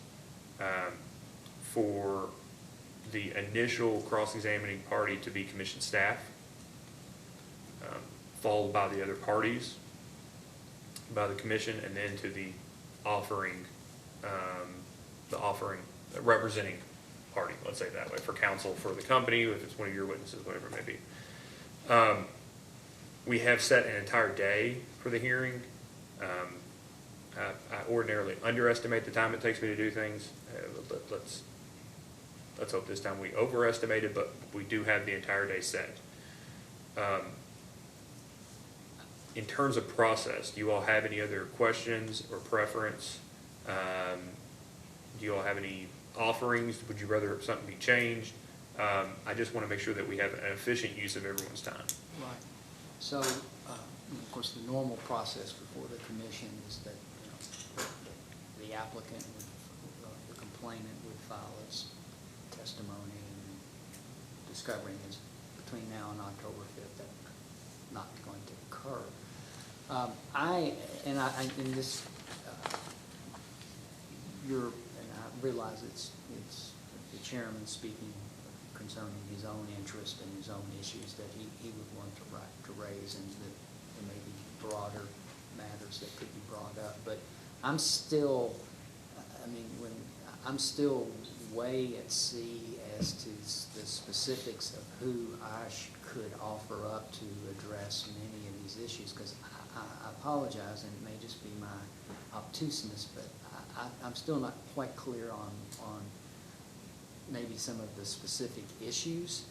for the initial cross-examining party to be Commission staff, followed by the other parties, by the Commission, and then to the offering representing party, let's say it that way, for counsel for the company, if it's one of your witnesses, whatever it may be. We have set an entire day for the hearing. I ordinarily underestimate the time it takes me to do things. let's hope this time we overestimated, but we do have the entire day set. In terms of process, do you all have any other questions or preference? Do you all have any offerings? Would you rather something be changed? I just want to make sure that we have an efficient use of everyone's time. Right. So, of course, the normal process before the commission is that, the applicant, the complainant would file his testimony and discovering is between now and October 5th, that's not going to occur. In this, and I realize it's the chairman speaking concerning his own interest and his own issues that he would want to raise, and that there may be broader matters that could be brought up. But I'm still, I'm still way at sea as to the specifics of who I could offer up to address many of these issues, because I apologize, and it may just be my obtuseness, but I'm still not quite clear on maybe some of the specific issues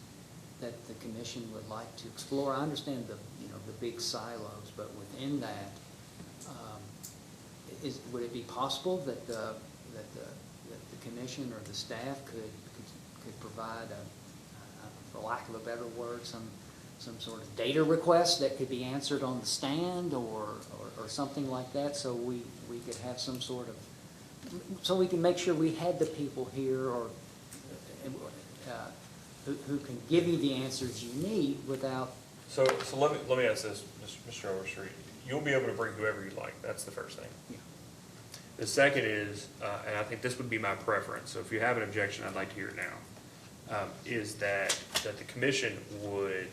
that the commission would like to explore. I understand the big silos, but within that, would it be possible that the commission or the staff could provide for lack of a better word, some sort of data request that could be answered on the stand or something like that, so we could have some sort of, so we can make sure we had the people here or who can give you the answers you need without. So let me ask this, Mr. Overstreet. You'll be able to bring whoever you like. That's the first thing. Yeah. The second is, and I think this would be my preference, so if you have an objection, I'd like to hear it now, is that the commission would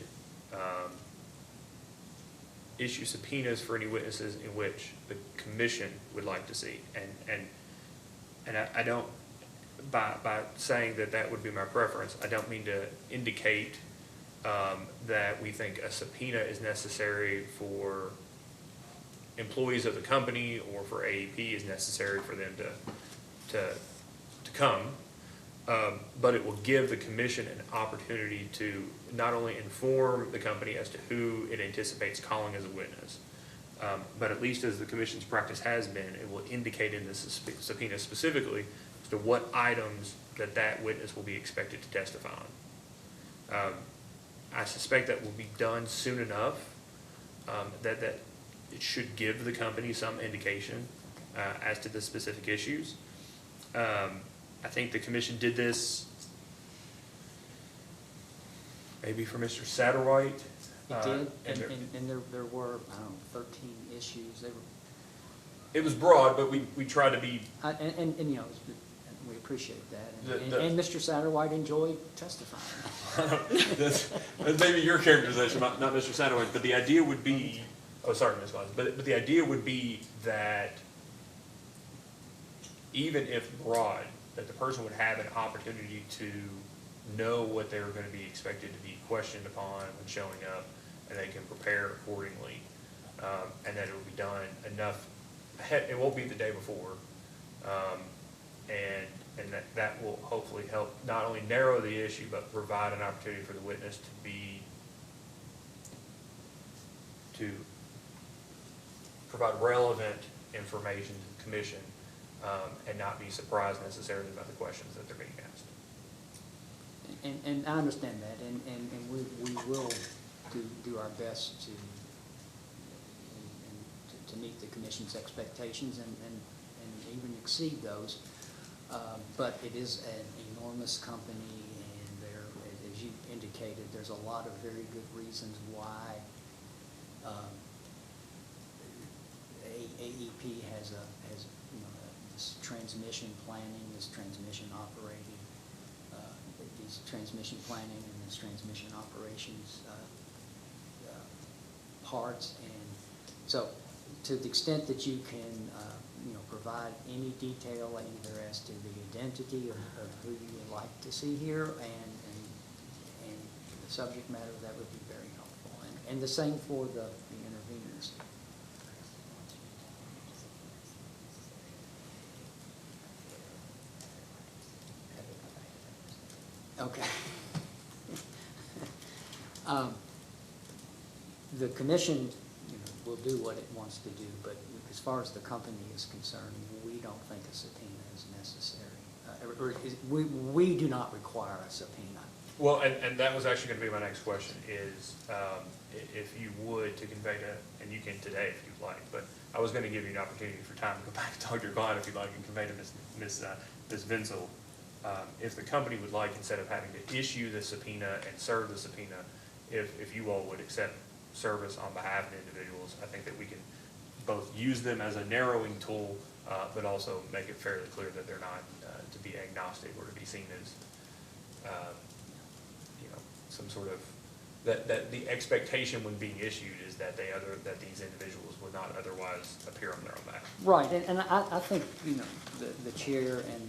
issue subpoenas for any witnesses in which the commission would like to see. And I don't, by saying that would be my preference, I don't mean to indicate that we think a subpoena is necessary for employees of the company or for AEP is necessary for them to come. But it will give the commission an opportunity to not only inform the company as to who it anticipates calling as a witness, but at least as the commission's practice has been, it will indicate in the subpoena specifically as to what items that witness will be expected to testify on. I suspect that will be done soon enough that it should give the company some indication as to the specific issues. I think the commission did this maybe for Mr. Satterwhite. It did, and there were, I don't know, 13 issues. It was broad, but we tried to be. And we appreciate that. And Mr. Satterwhite enjoyed testifying. That's maybe your characterization, not Mr. Satterwhite, but the idea would be, oh, sorry, Ms. Glasses, but the idea would be that even if broad, that the person would have an opportunity to know what they were going to be expected to be questioned upon when showing up, and they can prepare accordingly, and that it will be done enough ahead. It won't be the day before, and that will hopefully help not only narrow the issue, but provide an opportunity for the witness to provide relevant information to the commission, and not be surprised necessarily about the questions that they're being asked. And I understand that, and we will do our best to meet the commission's expectations and even exceed those. But it is an enormous company, and as you indicated, there's a lot of very good reasons why AEP has this transmission planning, this transmission operating, these transmission planning and this transmission operations parts. And so to the extent that you can provide any detail either as to the identity of who you would like to see here and the subject matter, that would be very helpful. And the same for the interveners. The commission, will do what it wants to do, but as far as the company is concerned, we don't think a subpoena is necessary. We do not require a subpoena. Well, and that was actually gonna be my next question, is, if you would to convey to, and you can today if you'd like, but I was gonna give you an opportunity for time to go back and talk to your client if you'd like, and convey to Ms. Vinsel, if the company would like, instead of having to issue the subpoena and serve the subpoena, if you all would accept service on behalf of individuals, I think that we can both use them as a narrowing tool, but also make it fairly clear that they're not to be agnostic or to be seen as, some sort of, that the expectation when being issued is that that these individuals would not otherwise appear on their own behalf. Right, and I think, the chair and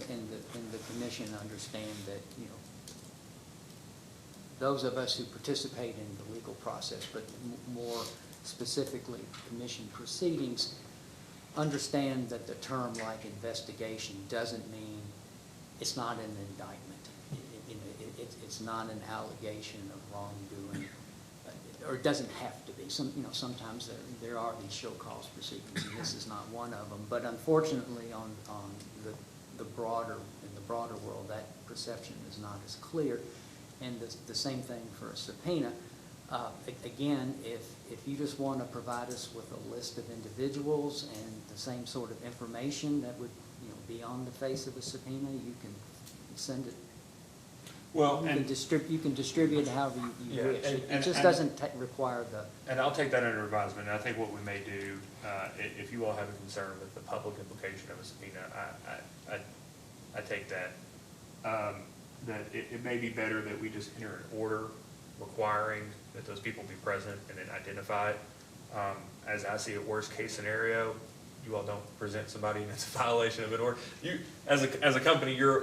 the commission understand that, those of us who participate in the legal process, but more specifically commission proceedings, understand that the term like investigation doesn't mean it's not an indictment. It's not an allegation of wrongdoing, or it doesn't have to be. Sometimes there are these show cause proceedings, and this is not one of them. But unfortunately, in the broader world, that perception is not as clear. And the same thing for a subpoena. Again, if you just want to provide us with a list of individuals and the same sort of information that would be on the face of a subpoena, you can send it. Well, You can distribute however you Yeah, wish. It and- just and- doesn't require the. And I'll take that under advisement, and I think what we may do, if you all have a concern with the public implication of a subpoena, I take that, that it may be better that we just enter an order requiring that those people be present and then identified. As I see it, worst case scenario, you all don't present somebody and it's a violation of an order. You, as a company, you're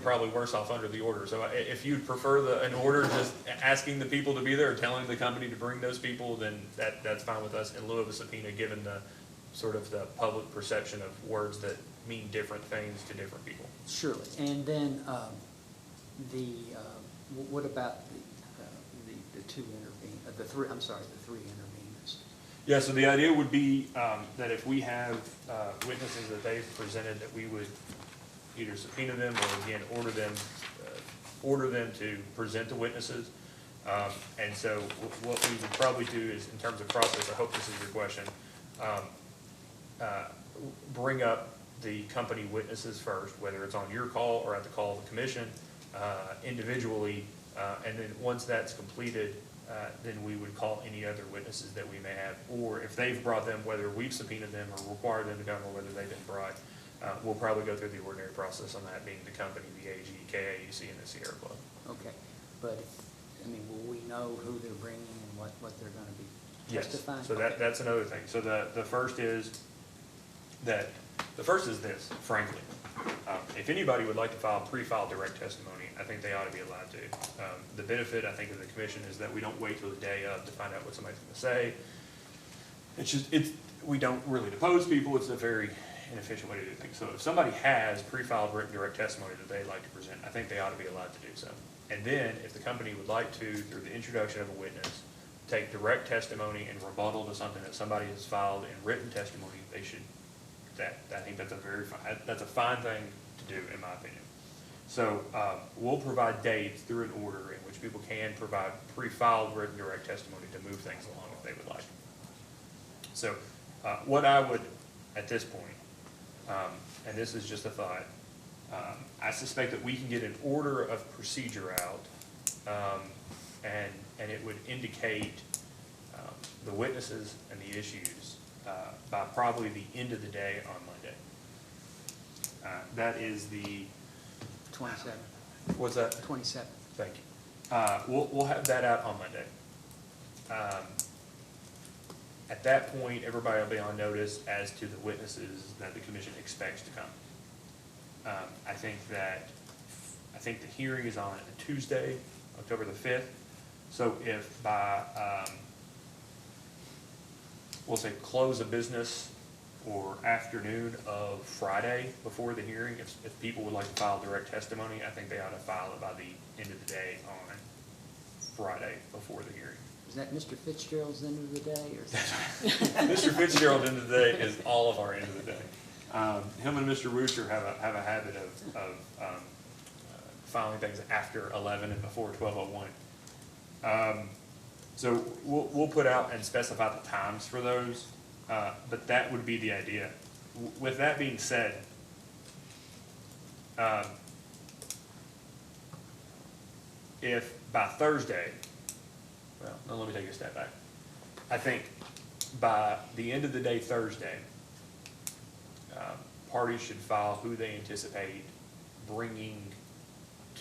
probably worse off under the order. So if you'd prefer an order just asking the people to be there or telling the company to bring those people, then that's fine with us in lieu of a subpoena, given the sort of the public perception of words that mean different things to different people. Surely. And then what about the two the three interveners? Yeah, so the idea would be that if we have witnesses that they've presented, that we would either subpoena them or again order them to present the witnesses. And so what we would probably do is, in terms of process, I hope this is your question, bring up the company witnesses first, whether it's on your call or at the call of the commission, individually, and then once that's completed, then we would call any other witnesses that we may have, or if they've brought them, whether we've subpoenaed them or required them to come, or whether they've been brought, we'll probably go through the ordinary process on that, being the company, the AG, KAUC, and the Sierra Club. Okay, but, will we know who they're bringing and what they're going to be Yes, testifying? so Okay. that's another thing. So the first is this, frankly. If anybody would like to file pre-filed direct testimony, I think they ought to be allowed to. The benefit, I think, of the commission is that we don't wait till the day of to find out what somebody's going to say. We don't really depose people. It's a very inefficient way to do things. So if somebody has pre-filed written direct testimony that they'd like to present, I think they ought to be allowed to do so. And then if the company would like to, through the introduction of a witness, take direct testimony and rebuttal to something that somebody has filed in written testimony, they should. I think that's a fine thing to do, in my opinion. So we'll provide dates through an order in which people can provide pre-filed written direct testimony to move things along if they would like. So what I would, at this point, and this is just a thought, I suspect that we can get an order of procedure out, and it would indicate the witnesses and the issues by probably the end of the day on Monday. That is the 27th. what's that? 27th. Thank you. We'll have that out on Monday. At that point, everybody will be on notice as to the witnesses that the commission expects to come. I think the hearing is on a Tuesday, October the 5th. So if by, we'll say close of business or afternoon of Friday before the hearing, if people would like to file direct testimony, I think they ought to file it by the end of the day on Friday before the hearing. Is that Mr. Fitzgerald's end of the day, or is that? Mr. Fitzgerald end of the day is all of our end of the day. Him and Mr. Wooster have a habit of filing things after 11 and before 12:01. So we'll put out and specify the times for those, but that would be the idea. With that being said, if by Thursday, well, no, let me take a step back. I think by the end of the day Thursday, parties should file who they anticipate bringing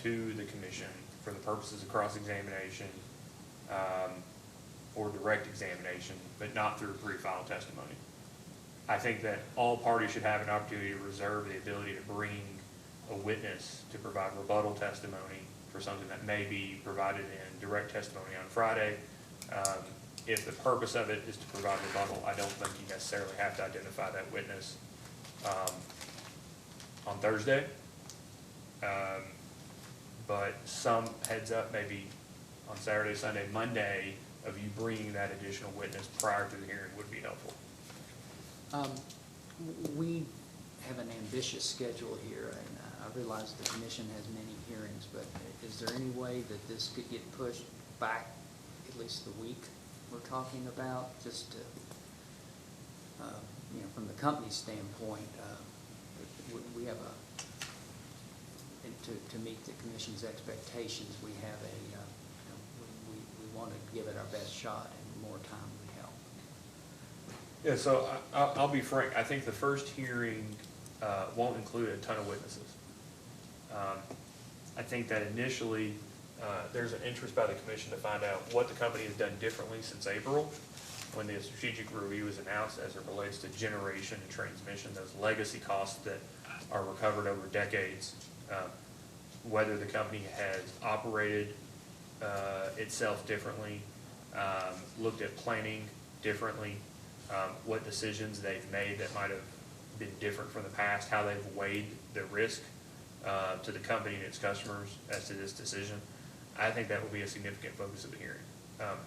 to the commission for the purposes of cross-examination or direct examination, but not through pre-filed testimony. I think that all parties should have an opportunity to reserve the ability to bring a witness to provide rebuttal testimony for something that may be provided in direct testimony on Friday. If the purpose of it is to provide rebuttal, I don't think you necessarily have to identify that witness on Thursday. But some heads up, maybe on Saturday, Sunday, Monday, of you bringing that additional witness prior to the hearing would be helpful. We have an ambitious schedule here, and I realize the commission has many hearings, but is there any way that this could get pushed back at least the week we're talking about, just to, from the company's standpoint, we have to meet the commission's expectations, we have we want to give it our best shot, and more time would help. Yeah, so I'll be frank, I think the first hearing won't include a ton of witnesses. I think that initially, there's an interest by the commission to find out what the company has done differently since April, when the strategic review was announced as it relates to generation and transmission, those legacy costs that are recovered over decades, whether the company has operated itself differently, looked at planning differently, what decisions they've made that might have been different from the past, how they've weighed the risk to the company and its customers as to this decision. I think that will be a significant focus of the hearing.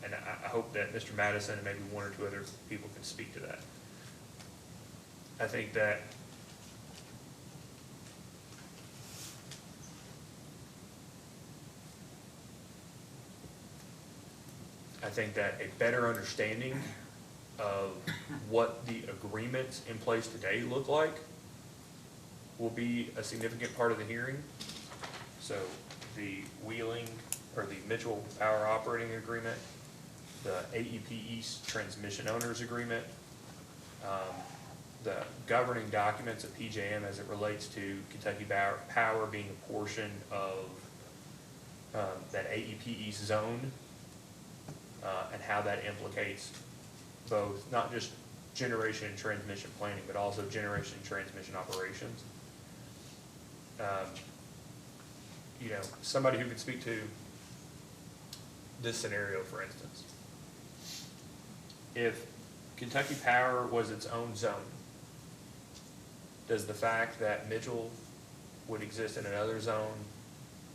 And I hope that Mr. Madison and maybe one or two other people can speak to that. I think that a better understanding of what the agreements in place today look like will be a significant part of the hearing. So the Wheeling, or the Mitchell Power Operating Agreement, the AEP East Transmission Owners Agreement, the governing documents of PJM as it relates to Kentucky Power being a portion of that AEP East zone, and how that implicates both, not just generation and transmission planning, but also generation and transmission operations. Somebody who could speak to this scenario, for instance. If Kentucky Power was its own zone, does the fact that Mitchell would exist in another zone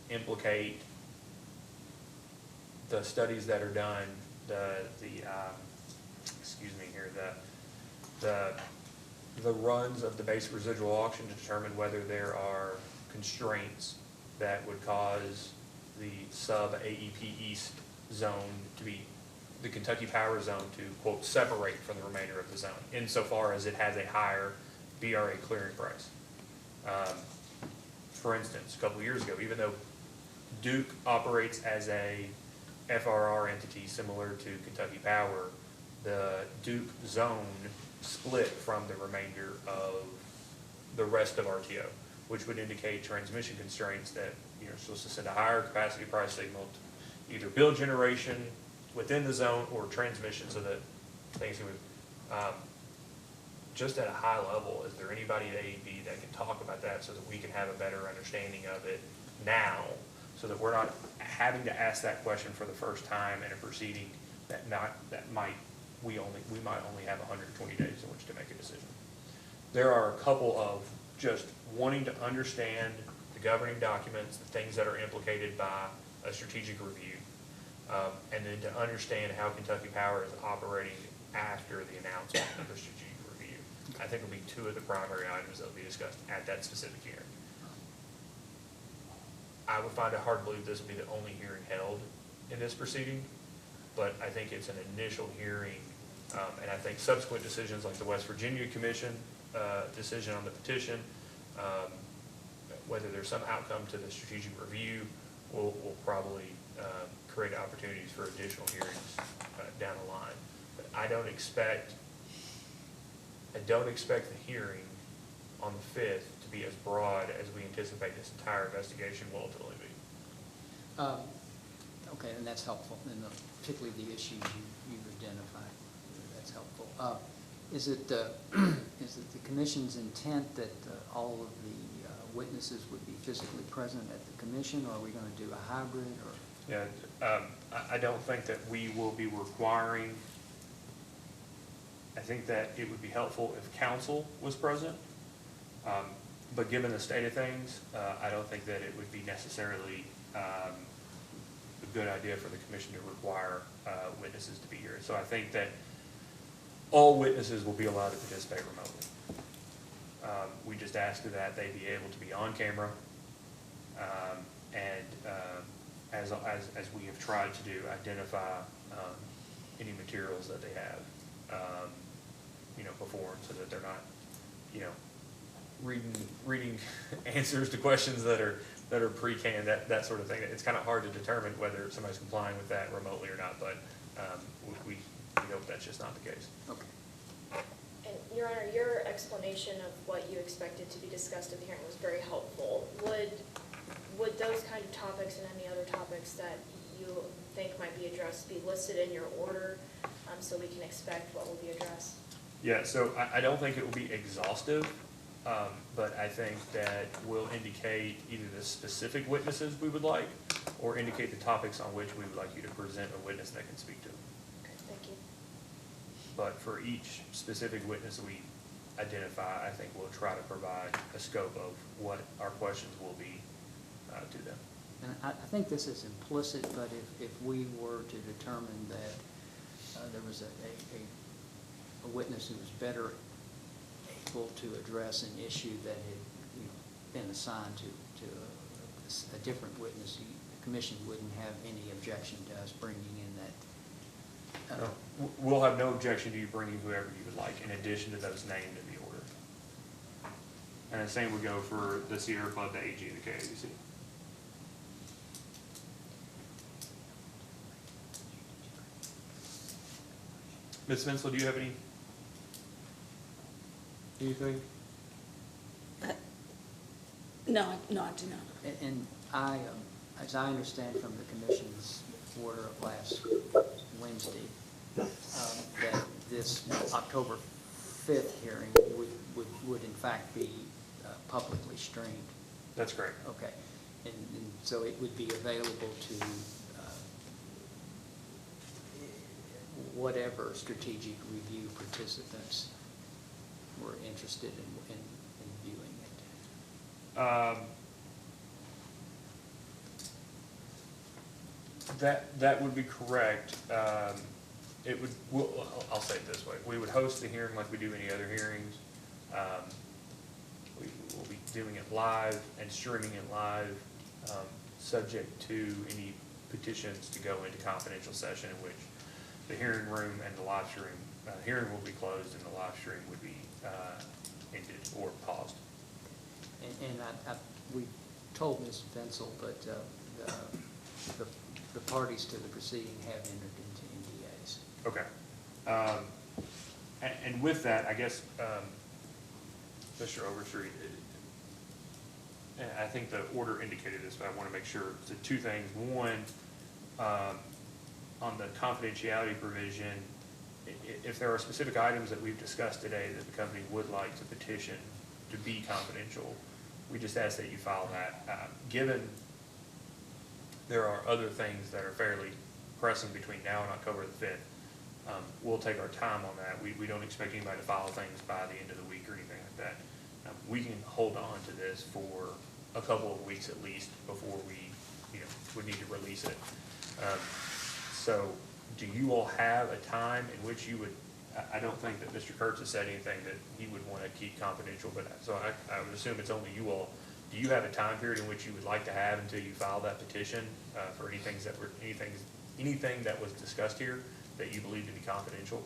implicate the studies that are done, the runs of the basic residual auction to determine whether there are constraints that would cause the sub-AEP East zone to be, the Kentucky Power zone to, quote, separate from the remainder of the zone, insofar as it has a higher BRA clearing price. For instance, a couple of years ago, even though Duke operates as a FRR entity similar to Kentucky Power, the Duke zone split from the remainder of the rest of RTO, which would indicate transmission constraints that you're supposed to send a higher capacity price signal to either build generation within the zone or transmission, so that things would, just at a high level, is there anybody at AEB that can talk about that so that we can have a better understanding of it now, so that we're not having to ask that question for the first time in a proceeding we might only have 120 days in which to make a decision. There are a couple of just wanting to understand the governing documents, the things that are implicated by a strategic review, and then to understand how Kentucky Power is operating after the announcement of the strategic review. I think will be two of the primary items that will be discussed at that specific hearing. I would find it hard to believe this will be the only hearing held in this proceeding, but I think it's an initial hearing, and I think subsequent decisions like the West Virginia Commission decision on the petition, whether there's some outcome to the strategic review, will probably create opportunities for additional hearings down the line. But I don't expect the hearing on the 5th to be as broad as we anticipate this entire investigation will ultimately be. Okay, and that's helpful, and particularly the issues you've identified. That's helpful. Is it the commission's intent that all of the witnesses would be physically present at the commission, or are we going to do a hybrid? Or Yeah, I don't think that we will be requiring. I think that it would be helpful if council was present, but given the state of things, I don't think that it would be necessarily a good idea for the commission to require witnesses to be here. So I think that all witnesses will be allowed to participate remotely. We just ask that they be able to be on camera, and as we have tried to do, identify any materials that they have, before, so that they're not, reading answers to questions that are pre-canned, that sort of thing. It's kind of hard to determine whether somebody's complying with that remotely or not, but we hope that's just not the case. okay. And Your Honor, your explanation of what you expected to be discussed at the hearing was very helpful. Would those kind of topics and any other topics that you think might be addressed be listed in your order, so we can expect what will be addressed? Yeah, so I don't think it will be exhaustive, but I think that we'll indicate either the specific witnesses we would like, or indicate the topics on which we would like you to present a witness that can speak to. Okay, thank you. But for each specific witness we identify, I think we'll try to provide a scope of what our questions will be to them. And I think this is implicit, but if we were to determine that there was a witness who was better able to address an issue that had been assigned to a different witness, the commission wouldn't have any objection to us bringing in that. No, we'll have no objection to you bringing whoever you would like, in addition to those named in the order. And the same would go for the Sierra Club, the AG, and the KABC. Ms. Spencer, do you have anything? No, I do not. And I, as I understand from the commission's order of last Wednesday, that this October 5th hearing would in fact be publicly streamed. That's correct. Okay, and so it would be available to whatever strategic review participants were interested in viewing it. That would be correct. I'll say it this way. We would host the hearing like we do any other hearings. We will be doing it live and streaming it live, subject to any petitions to go into confidential session, in which the hearing room and the live stream, hearing will be closed and the live stream would be ended or paused. And we told Ms. Bensel, but the parties to the proceeding have entered into NDAs. Okay. And with that, I guess, Mr. Overstreet, I think the order indicated this, but I want to make sure. So two things. One, on the confidentiality provision, if there are specific items that we've discussed today that the company would like to petition to be confidential, we just ask that you file that. Given there are other things that are fairly pressing between now and October the 5th, we'll take our time on that. We don't expect anybody to file things by the end of the week or anything like that. We can hold on to this for a couple of weeks at least before we would need to release it. So do you all have a time in which you would, I don't think that Mr. Kurtz has said anything that he would want to keep confidential, but so I would assume it's only you all. Do you have a time period in which you would like to have until you file that petition for anything that was discussed here that you believe to be confidential?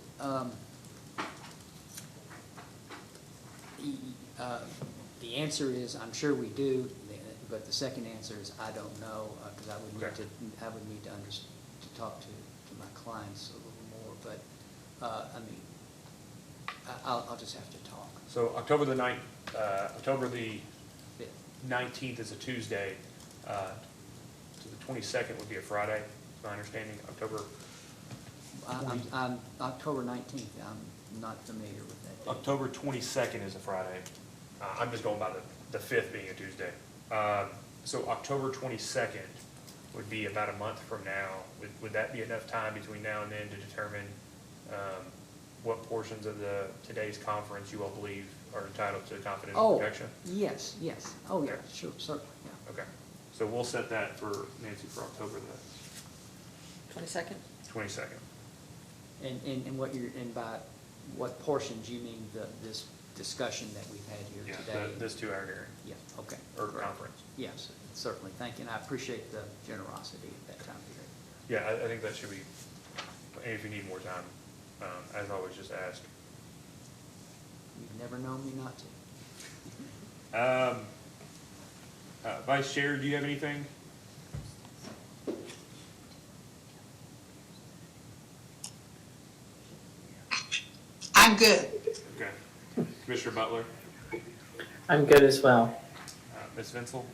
The answer is, I'm sure we do, but the second answer is, I don't know, because I would need Okay. to talk to my clients a little more, but, I mean, I'll just have to talk. So October the 5th. 19th is a Tuesday, so the 22nd would be a Friday, is my understanding, October I'm October 19th, I'm not familiar with that date. October 22nd is a Friday. I'm just going by the 5th being a Tuesday. So October 22nd would be about a month from now. Would that be enough time between now and then to determine what portions of today's conference you all believe are entitled to confidential protection? Yes, oh, yeah, Okay. sure, certainly, yeah. Okay. So we'll set that for Nancy for October the 22nd? 22nd. And by what portions you mean this discussion that we've had here Yeah, today? this 2-hour hearing, Yeah, okay. or Great. conference. Yes, certainly, thank you, and I appreciate the generosity at that time period. Yeah, I think that should be, and if you need more time, as always, just ask. You've never known me not to. Vice Chair, do you have anything? I'm good. Okay. Commissioner Butler? I'm good as well. Ms. Vincel?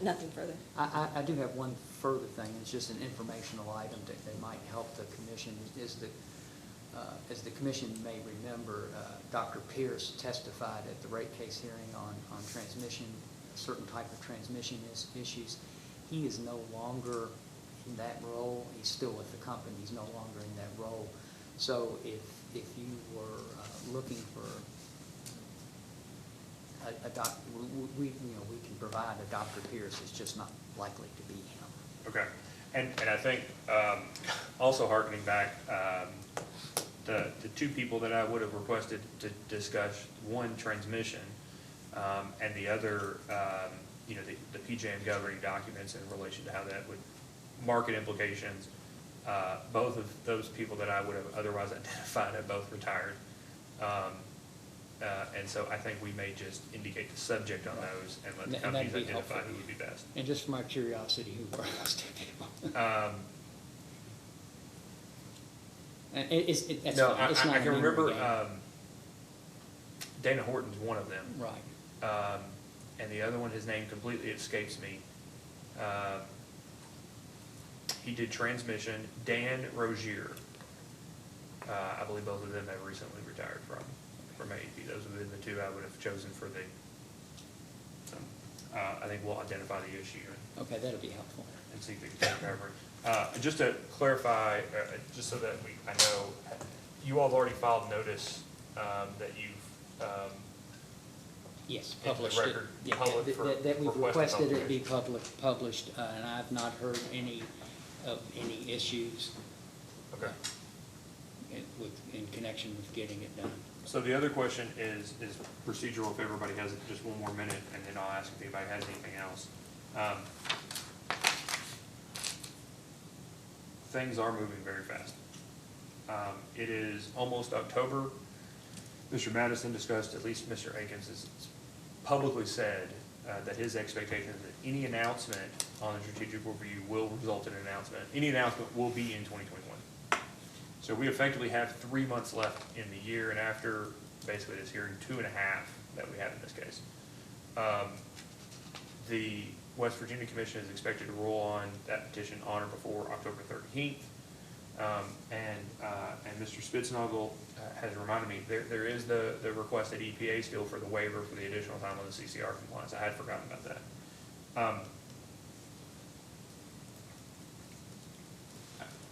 Nothing further. I do have one further thing, it's just an informational item that might help the commission, as the commission may remember, Dr. Pierce testified at the rate case hearing on transmission, a certain type of transmission issues. He is no longer in that role, he's still with the company, he's no longer in that role. So if you were looking for we can provide a Dr. Pierce, it's just not likely to be him. Okay. And I think, also hearkening back, the two people that I would have requested to discuss, one transmission, and the other, the PJM governing documents in relation to how that would, market implications, both of those people that I would have otherwise identified have both retired. And so I think we may just indicate the subject on those and let the And companies that'd be identify helpful. who would be best. And just for my curiosity, who were those two people? And that's No, fine. It's not I a can memory remember, game. Dana Horton's one of them. Right. And the other one, his name completely escapes me. He did transmission, Dan Rozier. I believe both of them have recently retired from AEP. Those would have been the two I would have chosen for I think we'll identify the issue Okay, that'll be helpful. and see if we can take cover. Just to clarify, just so that I know, you all have already filed notice that you've Yes, into the published it. record, Yeah, public for that we've requested requested it be publication. published, and I've not heard any issues Okay. in connection with getting it done. So the other question is procedural, if everybody has just one more minute, and then I'll ask if anybody has anything else. Things are moving very fast. It is almost October. Mr. Madison discussed, at least Mr. Akins has publicly said that his expectation is that any announcement on the strategic review will result in an announcement. Any announcement will be in 2021. So we effectively have 3 months left in the year, and after basically this hearing, 2.5 that we have in this case. The West Virginia Commission is expected to rule on that petition on or before October 13th. And Mr. Spitznagel has reminded me, there is the request at EPA still for the waiver for the additional time on the CCR compliance. I had forgotten about that.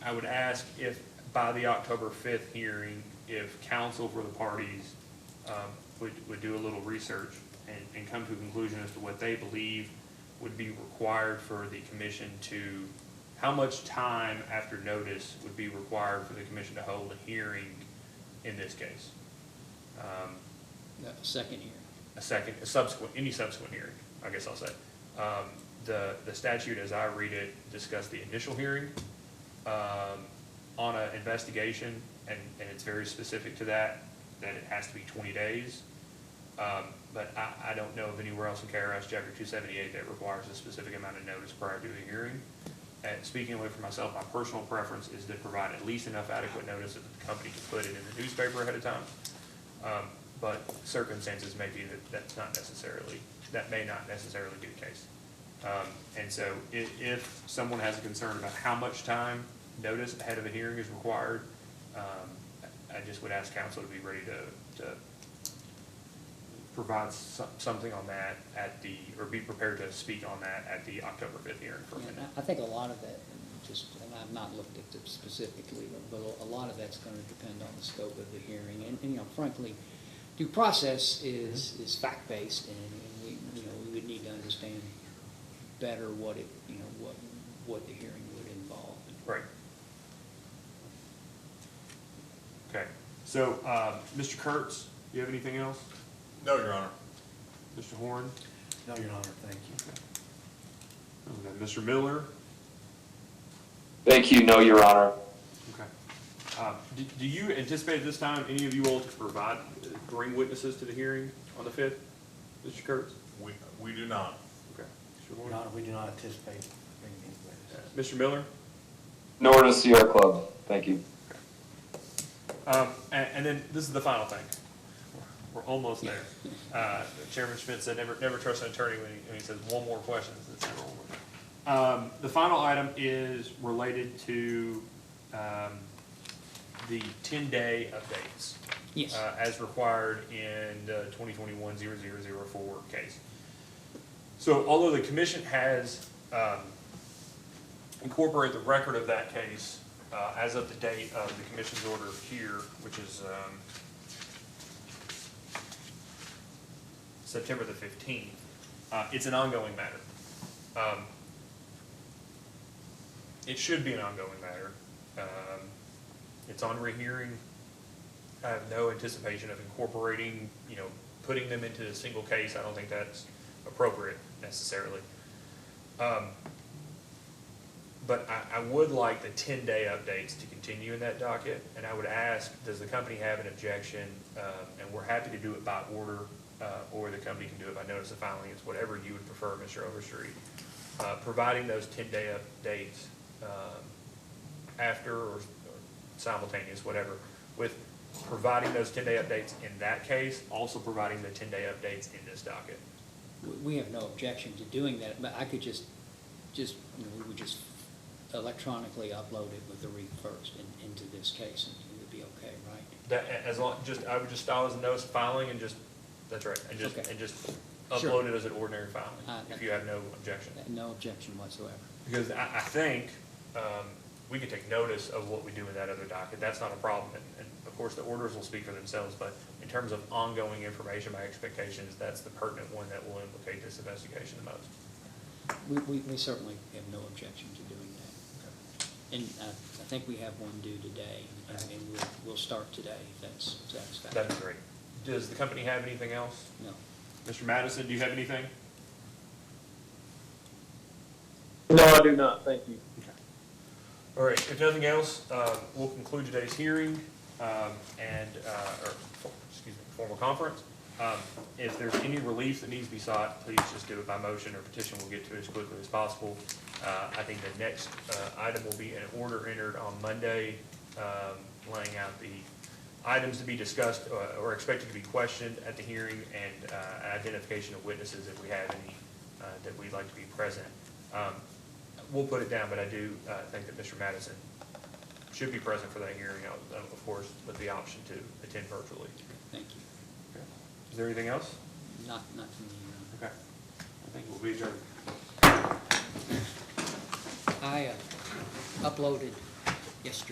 I would ask if by the October 5th hearing, if counsel for the parties would do a little research and come to a conclusion as to what they believe would be required for the commission to, how much time after notice would be required for the commission to hold a hearing in this case? Second hearing. A subsequent, any subsequent hearing, I guess I'll say. The statute, as I read it, discussed the initial hearing on an investigation, and it's very specific to that it has to be 20 days. But I don't know of anywhere else in KRS Chapter 278 that requires a specific amount of notice prior to a hearing. And speaking only for myself, my personal preference is to provide at least enough adequate notice that the company can put it in the newspaper ahead of time. But circumstances may be that may not necessarily be the case. And so if someone has a concern about how much time notice ahead of a hearing is required, I just would ask council to be ready to provide something on that or be prepared to speak on that at the October 5th hearing for a minute. I think a lot of that, and I've not looked at it specifically, but a lot of that's going to depend on the scope of the hearing. And frankly, due process is fact-based, and we would need to understand better what the hearing would involve. Right. Okay. So, Mr. Kurtz, do you have anything else? No, Your Honor. Mr. Horn? No, Your Honor, thank you. Okay. Mr. Miller? Thank you, no, Your Honor. Okay. Do you anticipate at this time any of you all to bring witnesses to the hearing on the 5th, Mr. Kurtz? We do not. Okay. Mr. Horn? Your Honor, we do not anticipate bringing any witnesses. Mr. Miller? Nor to Sierra Club. Thank you. And then this is the final thing. We're almost there. Chairman Schmidt said never trust an attorney when he says one more question. It's never one more. The final item is related to the 10-day updates. Yes. As required in the 2021-0004 case. So although the commission has incorporated the record of that case as of the date of the commission's order here, which is September the 15th, it's an ongoing matter. It should be an ongoing matter. It's on rehearing. I have no anticipation of incorporating, putting them into a single case. I don't think that's appropriate necessarily. But I would like the 10-day updates to continue in that docket, and I would ask, does the company have an objection? And we're happy to do it by order, or the company can do it by notice of filing. It's whatever you would prefer, Mr. Overstreet. Providing those 10-day updates after or simultaneous, whatever, with providing those 10-day updates in that case, also providing the 10-day updates in this docket. We have no objection to doing that, but I could we would just electronically upload it with the read first into this case, and it would be okay, right? That, I would just style as a notice of filing and that's right, and just Sure. upload it as an ordinary filing, if you have no objection. No objection whatsoever. Because I think we could take notice of what we do in that other docket. That's not a problem. And of course, the orders will speak for themselves, but in terms of ongoing information, my expectation is that's the pertinent one that will implicate this investigation the most. We certainly have no objection to doing that. And I think we have one due today, and we'll start today, if that's satisfactory. That'd be great. Does the company have anything else? No. Mr. Madison, do you have anything? No, I do not. Thank you. Okay. All right, if nothing else, we'll conclude today's hearing formal conference. If there's any relief that needs to be sought, please just do it by motion or petition. We'll get to it as quickly as possible. I think the next item will be an order entered on Monday, laying out the items to be discussed or expected to be questioned at the hearing, and identification of witnesses if we have any that we'd like to be present. We'll put it down, but I do think that Mr. Madison should be present for that hearing, of course, with the option to attend virtually. Thank you. Okay. Is there anything else? Not from me. Okay. I think we'll be adjourned. I uploaded yesterday.